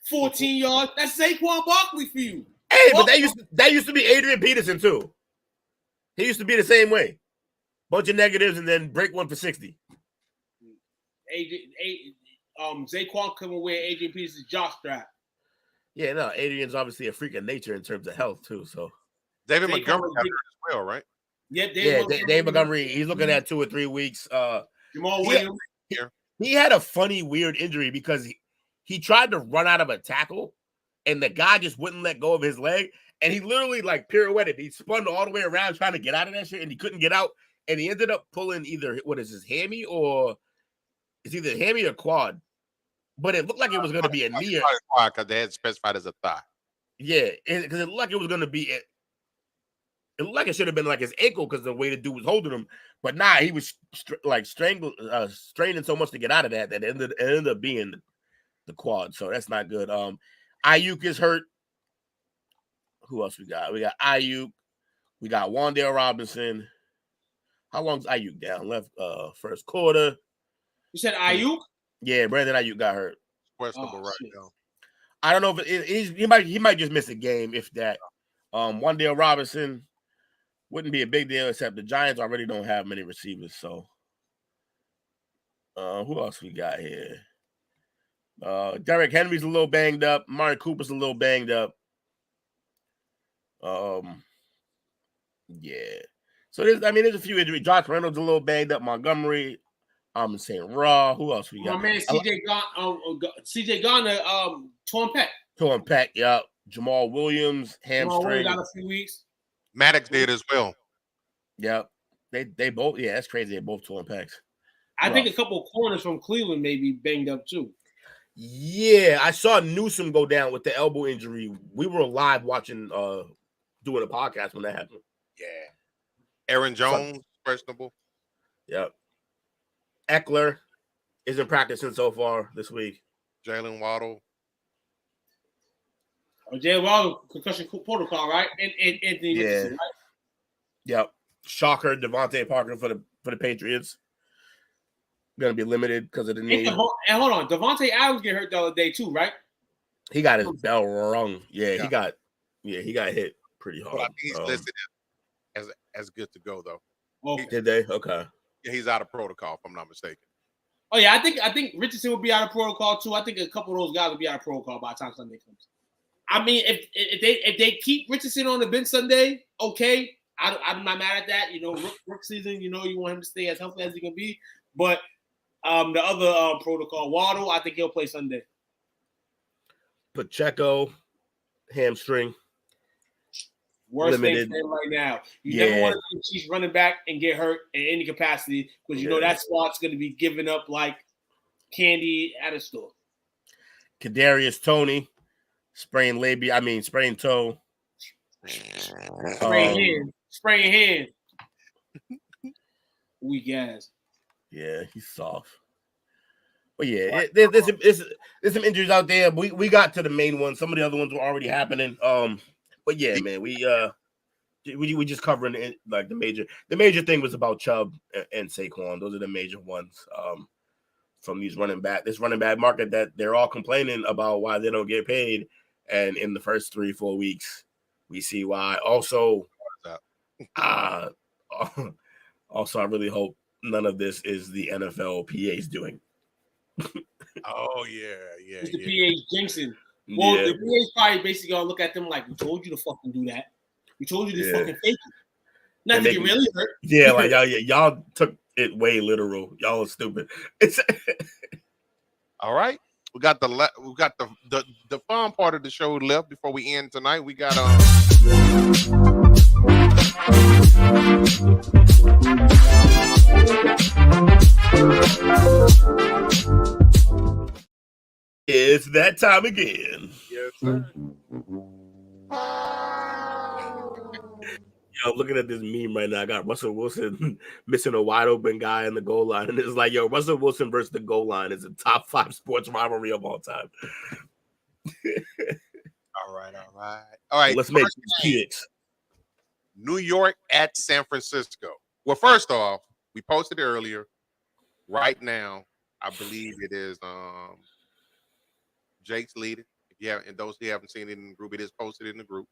14 yards. That's Saquon Barkley for you. Hey, but that used to be Adrian Peterson too. He used to be the same way. Bunch of negatives and then break one for 60. Zaquan couldn't wear Adrian Peterson's jock strap. Yeah, no, Adrian's obviously a freak of nature in terms of health too. So David Montgomery got hurt as well, right? Yep, David Montgomery. He's looking at 2 or 3 weeks. Jamal Williams. He had a funny, weird injury because he tried to run out of a tackle, and the guy just wouldn't let go of his leg, and he literally like pirouetted. He spun all the way around trying to get out of that shit, and he couldn't get out. And he ended up pulling either what is his hammy or it's either hammy or quad. But it looked like it was going to be a knee. Because they had specified as a thigh. Yeah, because it looked like it was going to be it. It looked like it should have been like his ankle because the way the dude was holding him. But nah, he was straining so much to get out of that it ended up being the quad. So that's not good. Ayuk is hurt. Who else we got? We got Ayuk. We got Wan'Dale Robinson. How long's Ayuk down? Left first quarter. You said Ayuk? Yeah, Brandon Ayuk got hurt. Questionable right now. I don't know if he might just miss a game if that. Wan'Dale Robinson wouldn't be a big deal, except the Giants already don't have many receivers. So, who else we got here? Derrick Henry's a little banged up. Amari Cooper's a little banged up. Yeah. So there's a few injuries. Josh Reynolds a little banged up. Montgomery, St. Raw. Who else we got? My man CJ Garner, torn pec. Torn pec. Yep. Jamal Williams, hamstring. Jamal Williams got a few weeks. Maddox did as well. Yep. They both. Yeah, that's crazy. They both torn pecs. I think a couple of corners from Cleveland may be banged up too. Yeah, I saw Newsome go down with the elbow injury. We were live watching, doing a podcast when that happened. Yeah. Aaron Jones, questionable. Yep. Eckler isn't practicing so far this week. Jalen Waddle. Jalen Waddle concussion protocol, right? And Anthony Richardson, right? Yep. Shocker, Devontae Parker for the Patriots. Going to be limited because of the knee. And hold on, Devontae Adams get hurt the other day too, right? He got his bell rung. Yeah, he got hit pretty hard. Well, I think he's listed as good to go though. Okay. Did they? Okay. Yeah, he's out of protocol if I'm not mistaken. Oh yeah, I think Richardson will be out of protocol too. I think a couple of those guys will be out of protocol by the time Sunday comes. I mean, if they keep Richardson on the bench Sunday, okay, I'm not mad at that. You know, rook season, you know, you want him to stay as healthy as he can be. But the other protocol, Waddle, I think he'll play Sunday. Pacheco, hamstring. Worst thing for him right now. You never want to see the Chiefs running back and get hurt in any capacity because you know that spot's going to be given up like candy at a store. Kadarius Toney, sprained toe. Sprained hand. Weak ass. Yeah, he's soft. But yeah, there's some injuries out there. We got to the main one. Some of the other ones were already happening. But yeah, man, we just covering like the major thing was about Chubb and Saquon. Those are the major ones from this running back market that they're all complaining about why they don't get paid. And in the first 3-4 weeks, we see why. Also, I really hope none of this is the NFL PA's doing. Oh yeah. It's the PA's jinxing. Well, the PA's probably basically gonna look at them like, we told you to fucking do that. We told you to fucking fake it. Not to get really hurt. Yeah, like y'all took it way literal. Y'all are stupid. All right. We got the fun part of the show left before we end tonight. We got it's that time again. Yes, sir. Yo, looking at this meme right now, I got Russell Wilson missing a wide open guy in the goal line, and it's like, yo, Russell Wilson versus the goal line is a top 5 sports rivalry of all time. All right. Let's make picks. New York at San Francisco. Well, first off, we posted it earlier. Right now, I believe it is Jake's leading. If you have, and those who haven't seen it in the group, it is posted in the group.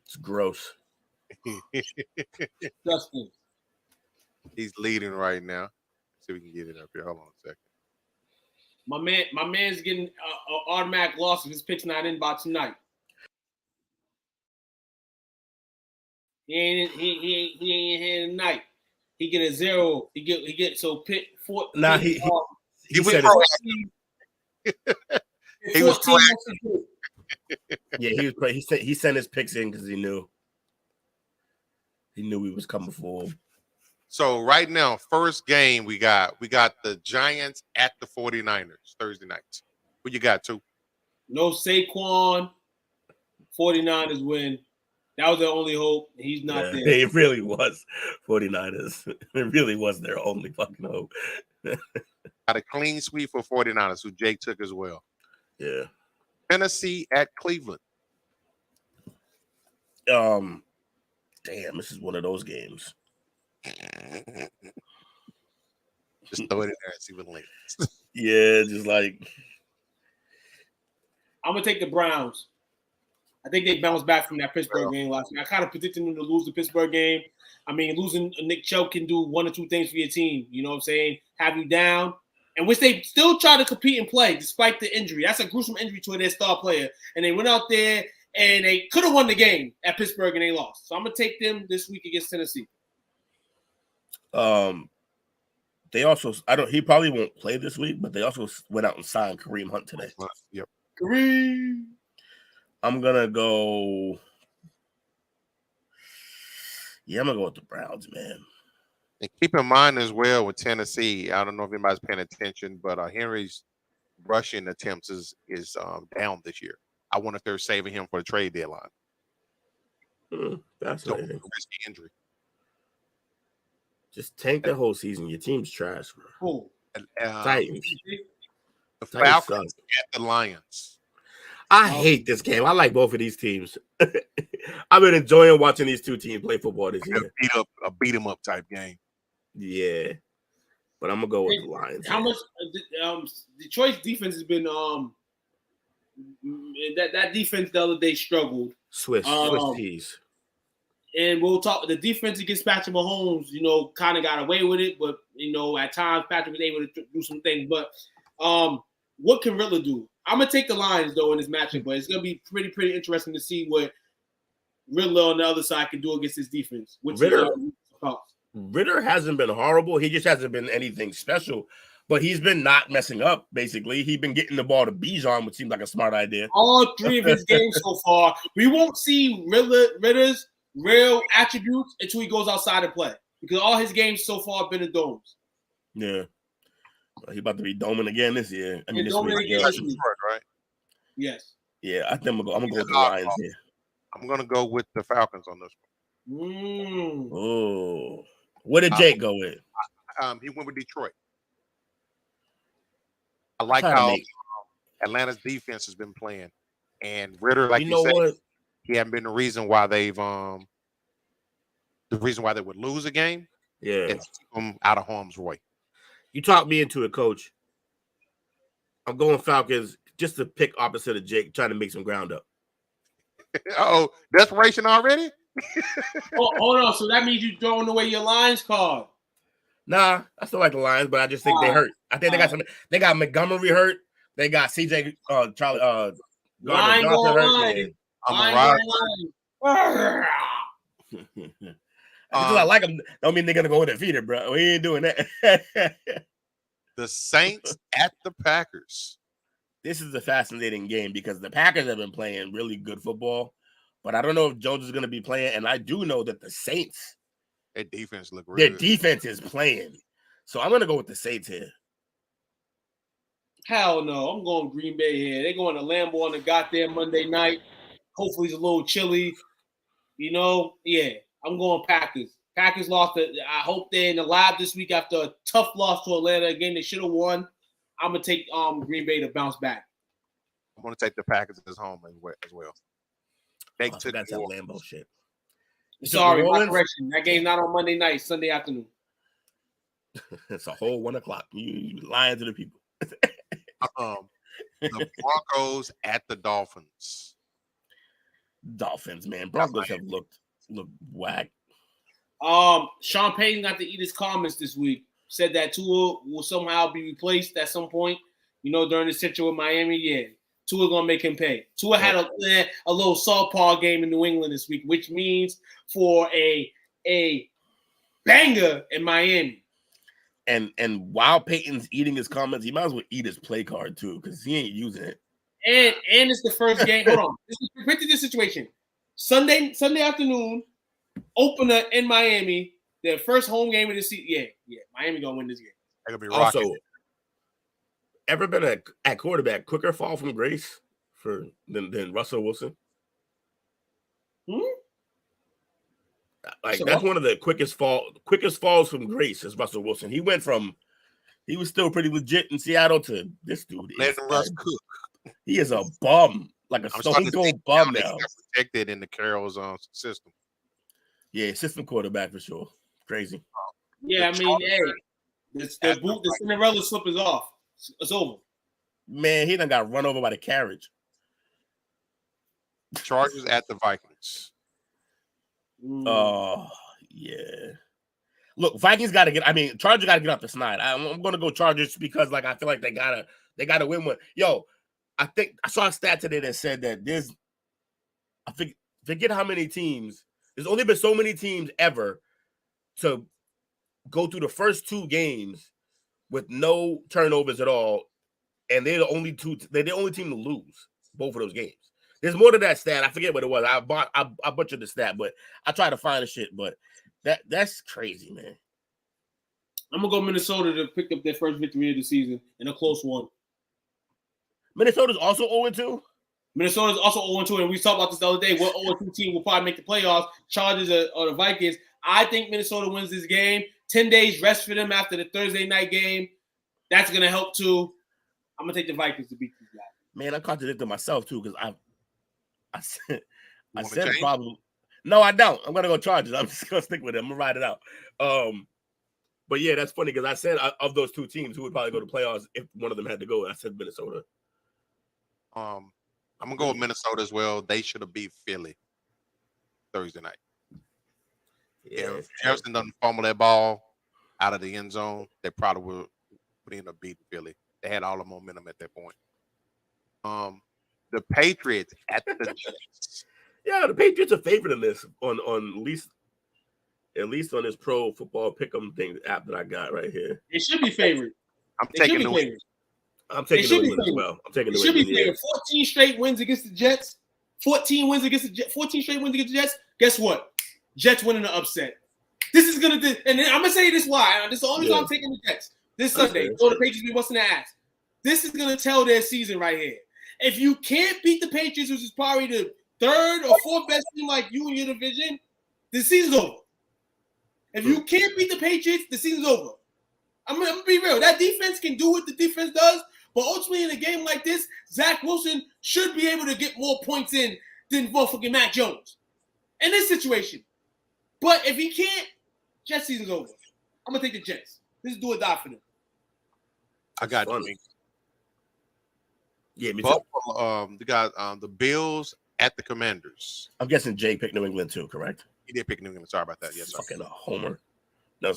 It's gross. Justin. He's leading right now. Let's see if we can get it up here. Hold on a second. My man's getting an automatic loss if his pick's not in by tonight. He ain't in here tonight. He get a 0. He get so pick 4. Nah, he was 14. he was Yeah, he sent his picks in because he knew we was coming for him. So right now, first game we got the Giants at the 49ers Thursday nights. Who you got, too? No Saquon. 49ers win. That was their only hope. He's not there. It really was 49ers. It really was their only fucking hope. Got a clean sweep for 49ers, who Jake took as well. Yeah. Tennessee at Cleveland. Damn, this is one of those games. Just throw it in there and see what lands. Yeah, just like I'm gonna take the Browns. I think they bounced back from that Pittsburgh game last week. I kind of predicted them to lose the Pittsburgh game. I mean, losing Nick Chubb can do one or two things for your team. You know what I'm saying? Have you down, and which they still try to compete and play despite the injury. That's a gruesome injury to their star player, and they went out there and they could have won the game at Pittsburgh and they lost. So I'm gonna take them this week against Tennessee. They also he probably won't play this week, but they also went out and signed Kareem Hunt today. Yep. Kareem. I'm gonna go. Yeah, I'm gonna go with the Browns, man. And keep in mind as well with Tennessee, I don't know if anybody's paying attention, but Henry's rushing attempts is down this year. I wonder if they're saving him for the trade deadline. Fascinating. Risky injury. Just tank the whole season. Your team's trash, bro. Cool. Titans. The Titans Falcons suck. at the Lions. I hate this game. I like both of these teams. I've been enjoying watching these two teams play football this year. A beat 'em up type game. Yeah, but I'm gonna go with the Lions. How much Detroit's defense has been that defense the other day struggled. Swiss tees. And we'll talk. The defense against Patrick Mahomes, kind of got away with it, but at times Patrick was able to do some things. But what can Riddler do? I'm gonna take the Lions though in this matchup, but it's gonna be pretty interesting to see what Riddler on the other side can do against his defense. Ritter hasn't been horrible. He just hasn't been anything special. But he's been not messing up, basically. He's been getting the ball to Bijan, which seems like a smart idea. All three of his games so far, we won't see Ritter's real attributes until he goes outside and play. Because all his games so far have been in domes. Yeah. He's about to be doming again this year. I mean, this doming week. again this week. Right? Yes. Yeah, I think I'm gonna go with the Lions here. I'm gonna go with the Falcons on this one. Oh. What did Jake go with? He went with Detroit. I like how Atlanta's defense has been playing, and Ritter, like you said, he hasn't been the reason why they would lose a game. Yeah, and keep them out of harm's way. You talked me into it, Coach. I'm going Falcons just to pick opposite of Jake, trying to make some ground up. Oh, desperation already? Hold on. So that means you're throwing away your Lions card. Nah, I still like the Lions, but I just think they hurt. I think they got they got Montgomery hurt. They got CJ Charlie Gardner Johnson hurt. I like them. Don't mean they're gonna go undefeated, bro. We ain't doing that. The Saints at the Packers. This is a fascinating game because the Packers have been playing really good football, but I don't know if Jones is going to be playing. And I do know that the Saints, their defense look really good. Defense is playing. So I'm going to go with the Saints here. Hell no. I'm going Green Bay here. They're going to Lambeau on the goddamn Monday night. Hopefully it's a little chilly. Yeah, I'm going Packers. Packers lost. I hope they're in the lab this week after a tough loss to Atlanta, a game they should have won. I'm going to take Green Bay to bounce back. I'm going to take the Packers as home as well. They took that Lambeau shit. Sorry, my correction. That game's not on Monday night, Sunday afternoon. It's a whole 1 o'clock. You lying to the people. The Broncos at the Dolphins. Dolphins, man. Broncos have looked whack. Sean Payton got to eat his comments this week. Said that Tua will somehow be replaced at some point. During the situation with Miami, yeah. Tua gonna make him pay. Tua had a little softball game in New England this week, which means for a banger in Miami. And while Peyton's eating his comments, he might as well eat his play card too, because he ain't using it. And it's the first game. Hold on. Picture this situation. Sunday afternoon, opener in Miami. Their first home game of the season. Yeah. Miami gonna win this game. They're gonna be Also, rocking. ever been at quarterback quicker fall from grace than Russell Wilson? Like that's one of the quickest falls from grace is Russell Wilson. He was still pretty legit in Seattle to this dude. Letting Russ cook. He is a bum, like a stone cold bum now. He got protected in the Carroll's system. Yeah, system quarterback for sure. Crazy. Yeah, I mean, hey, the Cinderella slip is off. It's over. Man, he done got run over by the carriage. Chargers at the Vikings. Oh, yeah. Look, Vikings got to get. I mean, Chargers got to get off the snide. I'm going to go Chargers because, like, I feel like they gotta win one. Yo, I think I saw a stat today that said that forget how many teams. There's only been so many teams ever to go through the first 2 games with no turnovers at all, and they're the only team to lose both of those games. There's more to that stat. I forget what it was. I butchered the stat, but I tried to find the shit. But that's crazy, man. I'm gonna go Minnesota to pick up their first victory of the season in a close one. Minnesota's also 0-2. Minnesota's also 0-2, and we talked about this the other day. What 0-2 team will probably make the playoffs? Chargers or the Vikings. I think Minnesota wins this game. 10 days rest for them after the Thursday night game. That's gonna help too. I'm gonna take the Vikings to beat these guys. Man, I contradicted myself too because I said change? probably. No, I don't. I'm gonna go Chargers. I'm just gonna stick with it. I'm gonna ride it out. But yeah, that's funny because I said of those 2 teams who would probably go to playoffs if one of them had to go. I said Minnesota. I'm gonna go with Minnesota as well. They should have beat Philly Thursday night. Yeah, If Jefferson doesn't fumble that ball out of the end zone, they probably would end up beating Philly. They had all the momentum at that point. The Patriots at the Jets. Yeah, the Patriots are favored in this on at least on this pro football pick'em thing app that I got right here. It should be favored. I'm taking New England. I'm taking New England as well. I'm taking New England. It should be favored. 14 straight wins against the Jets. 14 straight wins against the Jets. Guess what? Jets winning the upset. This is gonna do, and I'm gonna say this why. This is the only time I'm taking the Jets this Sunday. Go to the Patriots be busting their ass. This is gonna tell their season right here. If you can't beat the Patriots, which is probably the 3rd or 4th best team like you in your division, the season's over. If you can't beat the Patriots, the season's over. I'm gonna be real. That defense can do what the defense does, but ultimately in a game like this, Zach Wilson should be able to get more points in than motherfucking Mac Jones in this situation. But if he can't, Jets season's over. I'm gonna take the Jets. This is do or die for them. I got Funny. New England. Yeah, me too. Buffalo, the Bills at the Commanders. I'm guessing Jay picked New England too, correct? He did pick New England. Sorry about that. Yes, sir. Fucking a homer. No,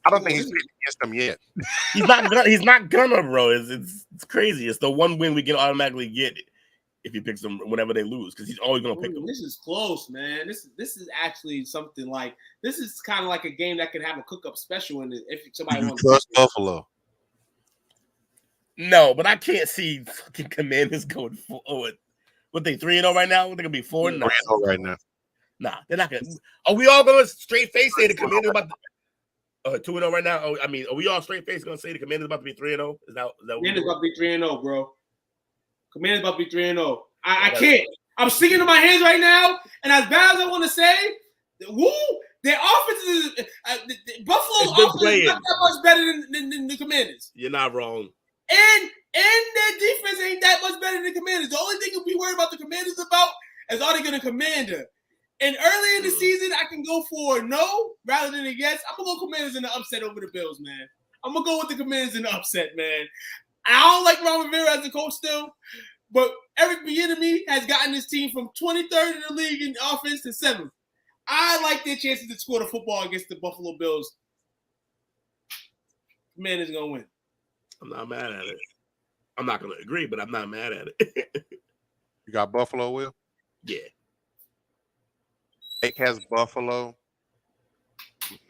I don't think he's played against them yet. He's not gonna, bro. It's crazy. It's the one win we can automatically get if he picks them whenever they lose because he's always gonna pick them. This is close, man. This is actually something like this is kind of like a game that could have a cook-up special in it if somebody wants to trust Buffalo. No, but I can't see fucking Commanders going forward. What they 3-0 right now? They're gonna be 4-0 right now. Nah, they're not gonna. Are we all gonna straight face say the Commanders about to 2-0 right now? Oh, I mean, are we all straight face gonna say the Commanders about to be 3-0? Is that what Commanders about to be 3-0, bro? Commanders about to be 3-0. I can't. I'm sticking to my hands right now, and as bad as I want to say, their offense is Buffalo's offense is not that much better than the Commanders. You're not wrong. And their defense ain't that much better than the Commanders. The only thing you'll be worried about the Commanders about is are they going to Commander? And early in the season, I can go for no rather than a yes. I'm going to go Commanders in the upset over the Bills, man. I'm going to go with the Commanders in the upset, man. I don't like Ron Rivera as a coach still, but Eric Bieniemy has gotten his team from 23rd in the league in offense to 7th. I like their chances to score the football against the Buffalo Bills. Commanders going to win. I'm not mad at it. I'm not going to agree, but I'm not mad at it. You got Buffalo, Will? Yeah. Jake has Buffalo.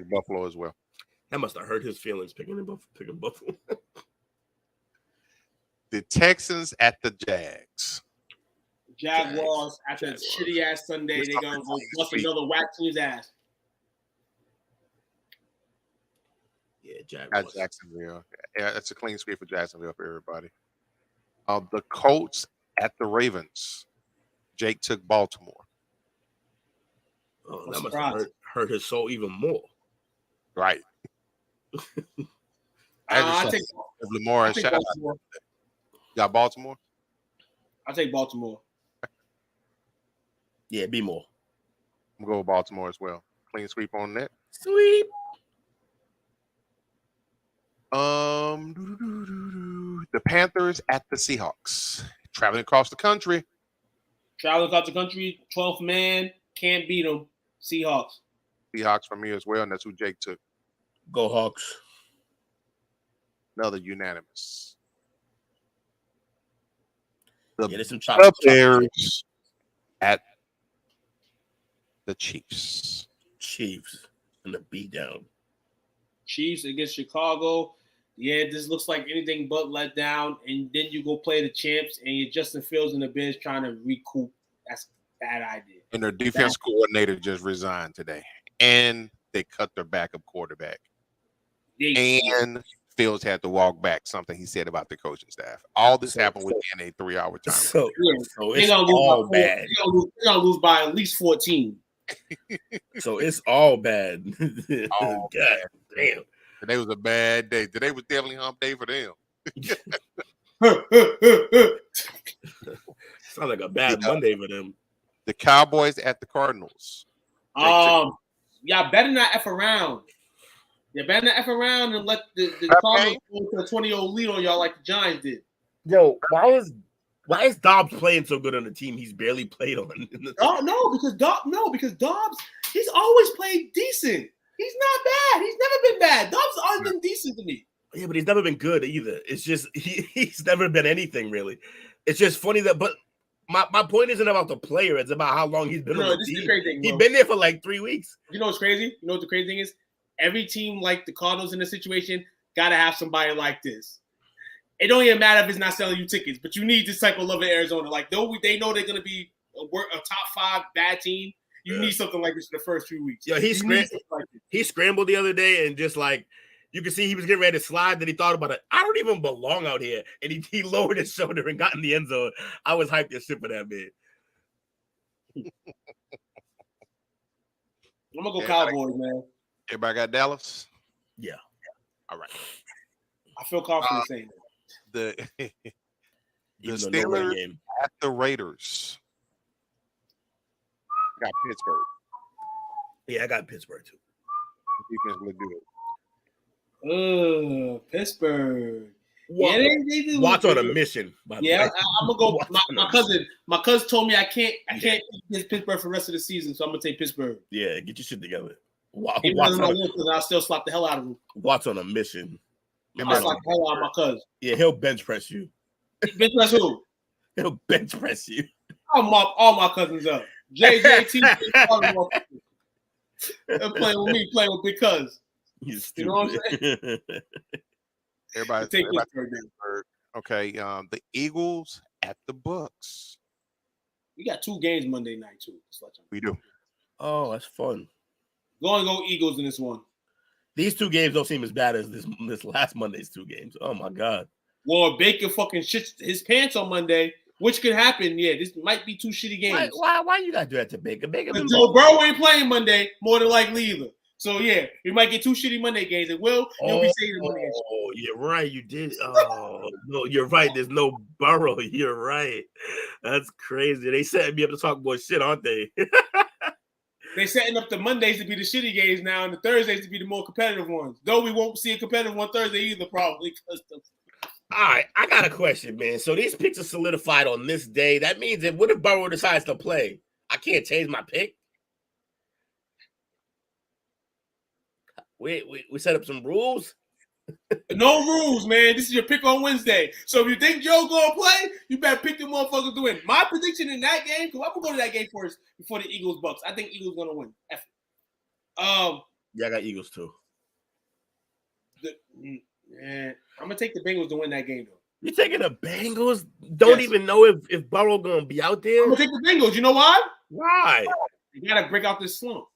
Buffalo as well. That must have hurt his feelings picking Buffalo. The Texans at the Jags. Jaguars after a shitty ass Sunday, they're gonna go bust another whack to his ass. Yeah, Jaguars. At Jacksonville. Yeah, that's a clean sweep for Jacksonville for everybody. The Colts at the Ravens. Jake took Baltimore. Oh, that must have hurt his soul even more. Right. I take Lamar and shout out. Got Baltimore? I'll take Baltimore. Yeah, be more. I'm going to go with Baltimore as well. Clean sweep on that. Sweep. The Panthers at the Seahawks. Traveling across the country. 12th man, can't beat them. Seahawks. Seahawks for me as well, and that's who Jake took. Go Hawks. Another unanimous. There's some The Bears at the Chiefs. Chiefs and the beat down. Chiefs against Chicago. Yeah, this looks like anything but let down. And then you go play the champs, and you're Justin Fields and the Bears trying to recoup. That's a bad idea. And their defense coordinator just resigned today. And they cut their backup quarterback. And Fields had to walk back something he said about the coaching staff. All this happened within a 3-hour time. So it's all bad. They're going to lose by at least 14. So it's all bad. All God bad. damn. Today was a bad day. Today was definitely hump day for them. Sounds like a bad Monday for them. The Cowboys at the Cardinals. Y'all better not F around. You better not F around and let the Cardinals go to a 20-0 lead on y'all like the Giants did. Yo, why is Dobbs playing so good on the team he's barely played on? Because Dobbs, he's always played decent. He's not bad. He's never been bad. Dobbs has always been decent to me. Yeah, but he's never been good either. It's just he's never been anything really. It's just funny that, but my point isn't about the player. It's about how long he's been on the team. He's been there for like 3 weeks. You know what's crazy? You know what the crazy thing is? Every team like the Cardinals in this situation got to have somebody like this. It don't even matter if it's not selling you tickets, but you need this type of love in Arizona. Like, though they know they're going to be a top 5 bad team, you need something like this in the first 3 weeks. Yeah, he scrambled the other day and just like, you can see he was getting ready to slide. Then he thought about it. I don't even belong out here. And he lowered his shoulder and got in the end zone. I was hyped as shit for that man. I'm going to go Cowboys, man. Everybody got Dallas? Yeah. All right. I feel confident saying that. The Steelers at the Raiders. Got Pittsburgh. Yeah, I got Pittsburgh too. Defense look good. Pittsburgh. Yeah, they Watch on a mission. By the way. I'm gonna go. My cousin told me I can't keep this Pittsburgh for the rest of the season, so I'm gonna take Pittsburgh. Yeah, get your shit together. I'll still slap the hell out of him. Watch on a mission. I'll slap the hell out of my cousin. Yeah, he'll bench press you. Bench press who? He'll bench press you. I'll mop all my cousins up. JJT and playing with me, playing with big cuz. You know what I'm saying? Everybody Pittsburgh. Okay, the Eagles at the Bucks. We got 2 games Monday night too. We do. Oh, that's fun. Go Eagles in this one. These 2 games don't seem as bad as this last Monday's 2 games. Oh my god. Well, Baker fucking shits his pants on Monday, which could happen. Yeah, this might be 2 shitty games. Why you gotta do that to Baker? Joe Burrow ain't playing Monday, more than likely either. So yeah, we might get 2 shitty Monday games. It will. You'll be saving money. Oh, you're right. You did. Oh no, you're right. There's no Burrow. You're right. That's crazy. They set me up to talk more shit, aren't they? They're setting up the Mondays to be the shitty games now, and the Thursdays to be the more competitive ones. Though we won't see a competitive one Thursday either, probably. All right, I got a question, man. So these picks are solidified on this day. That means that what if Burrow decides to play? I can't change my pick. We set up some rules. No rules, man. This is your pick on Wednesday. So if you think Joe gonna play, you better pick the motherfuckers to win. My prediction in that game, because I'm gonna go to that game first before the Eagles Bucks. I think Eagles gonna win. Yeah, I got Eagles too. I'm gonna take the Bengals to win that game though. You taking the Bengals? Don't even know if Burrow gonna be out there. I'm gonna take the Bengals. You know why? Why? You gotta break out this slump,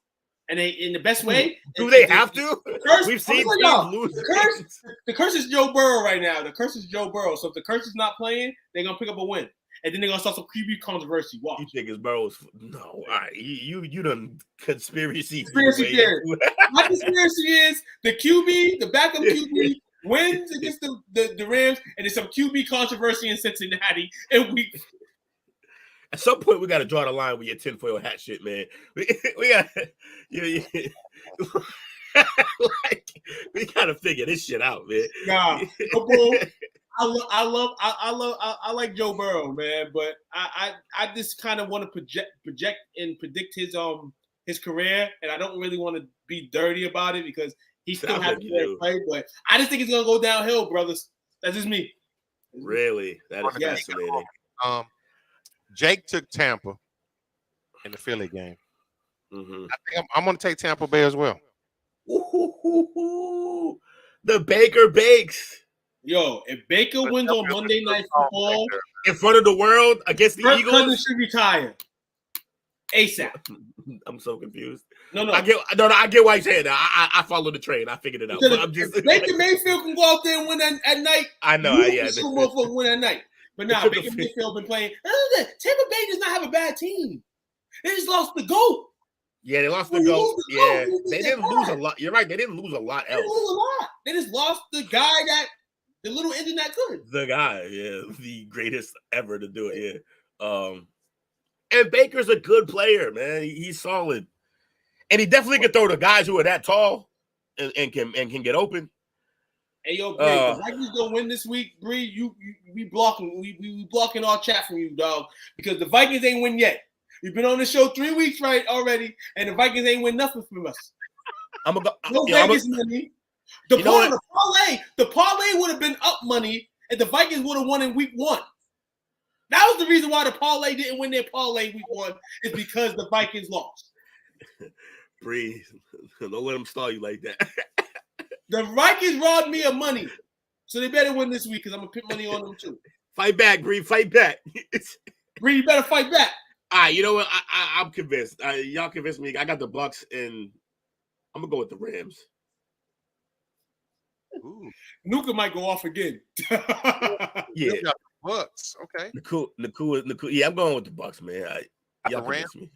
and they in the best way. Do they have to? We've seen teams lose. The curse is Joe Burrow right now. The curse is Joe Burrow. So if the curse is not playing, they're gonna pick up a win, and then they're gonna start some QB controversy. Watch. You think it's Burrow's? No, all right. You done conspiracy theory. My conspiracy is the QB, the backup QB. Wins against the Rams, and there's some QB controversy in Cincinnati, and at some point we got to draw the line with your tinfoil hat shit, man. We got like, we got to figure this shit out, man. Nah, bro, I like Joe Burrow, man, but I just kind of want to project and predict his career, and I don't really want to be dirty about it because. He still has to play, but I just think it's gonna go downhill, brothers. That's just me. Really? That is fascinating. Jake took Tampa in the Philly game. Mm-hmm. I think I'm gonna take Tampa Bay as well. Ooh, the Baker Bakes. Yo, if Baker wins on Monday Night Football in front of the world against the Eagles, Cousins should retire ASAP. I'm so confused. No. I get why you're saying that. I follow the train. I figured it out. But I'm just Baker Mayfield can go out there and win at night. I know. Motherfucker win at night. But now Baker Mayfield been playing. Tampa Bay does not have a bad team. They just lost the GOAT. Yeah, they lost the GOAT. Yeah, they didn't lose a lot. You're right. They didn't lose a lot else. They lose a lot. They just lost the guy the little engine that could. The guy, yeah, the greatest ever to do it. Yeah. And Baker's a good player, man. He's solid. And he definitely can throw to guys who are that tall and can get open. Hey, yo, Bree, the Vikings gonna win this week, Bree. We blocking our chat from you, dog, because the Vikings ain't win yet. You've been on the show 3 weeks right already, and the Vikings ain't win nothing from us. Vegas money. The parlay would have been up money, and the Vikings would have won in week 1. That was the reason why the parlay didn't win their parlay week 1, is because the Vikings lost. Breathe. Don't let them stall you like that. The Vikings robbed me of money, so they better win this week because I'm gonna put money on them too. Fight back, Bree. Fight back. Bree, you better fight back. All right, you know what? I'm convinced. Y'all convinced me. I got the Bucks, and I'm gonna go with the Rams. Ooh. Nuka might go off again. Yeah, Bucks. Okay. Nakua. Yeah, I'm going with the Bucks, man. Y'all convinced me.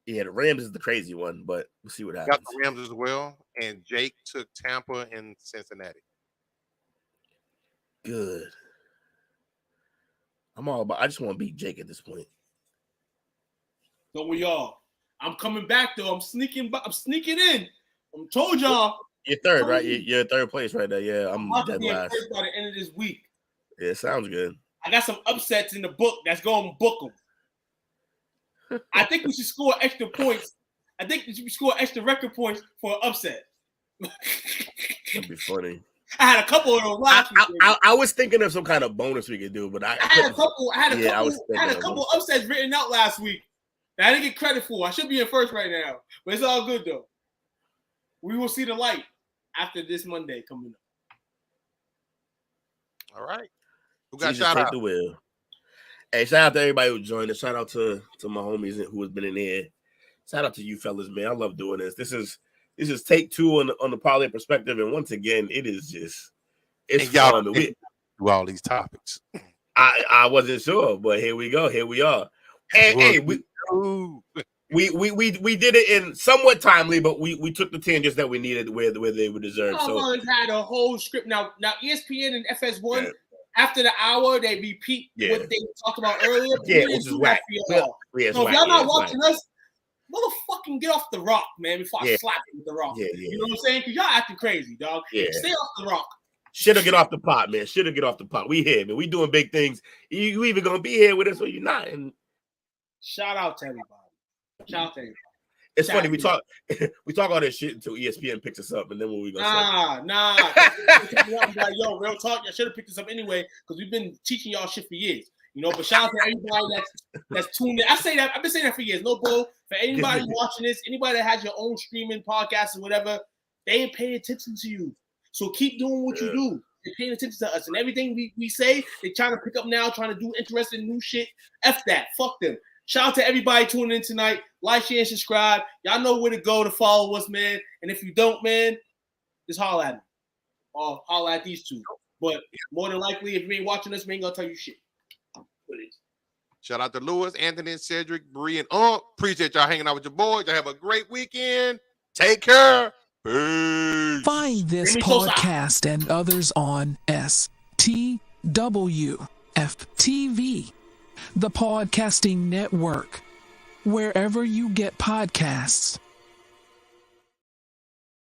Yeah, the Rams is the crazy one, but we'll see what happens. Got the Rams as well, and Jake took Tampa and Cincinnati. Good. I just want to beat Jake at this point. So we all. I'm coming back though. I'm sneaking in. I told y'all. You're third, right? You're third place right there. Yeah, I'm dead last. By the end of this week. Yeah, sounds good. I got some upsets in the book that's going to book them. I think we should score extra points. I think we should score extra record points for an upset. That'd be funny. I had a couple of those last week. I was thinking of some kind of bonus we could do, but I had a couple upsets written out last week that I didn't get credit for. I should be in first right now, but it's all good though. We will see the light after this Monday coming up. All right. Who got shout out? The wheel. Hey, shout out to everybody who joined us. Shout out to my homies who has been in here. Shout out to you fellas, man. I love doing this. This is take 2 on the parlay perspective, and once again, it's fun. Y'all do all these topics. I wasn't sure, but here we go. Here we are. And hey, we did it in somewhat timely, but we took the tangents that we needed where they were deserved. So had a whole script. Now ESPN and FS1. Yeah. After the hour, they repeat what they talked about earlier. Yeah, which is whack. So if y'all not watching us, motherfucking get off the rock, man, before I slap you with the rock. You know what I'm saying? Because y'all acting crazy, dog. Yeah. Stay off the rock. Shoulda get off the pot, man. Shoulda get off the pot. We here, man. We doing big things. You either going to be here with us or you're not. And shout out to everybody. Shout out to everybody. It's funny, we talk all this shit until ESPN picks us up, and then what we gonna say? Like, yo, real talk. I should have picked this up anyway because we've been teaching y'all shit for years, you know. But shout out to everybody that's tuned in. I say that I've been saying that for years. No bull. For anybody watching this, anybody that has your own streaming podcast or whatever, they ain't paying attention to you. So keep doing what you do. They're paying attention to us. And everything we say, they're trying to pick up now, trying to do interesting new shit. F that. Fuck them. Shout out to everybody tuning in tonight. Like, share, and subscribe. Y'all know where to go to follow us, man. And if you don't, man, just holler at me. Or holler at these two. But more than likely, if you ain't watching us, we ain't gonna tell you shit. What it is. Shout out to Lewis, Anthony, Cedric, Bree, and appreciate y'all hanging out with your boys. Y'all have a great weekend. Take care. Peace. Find this podcast and others on STWF-TV, the Podcasting Network, wherever you get podcasts.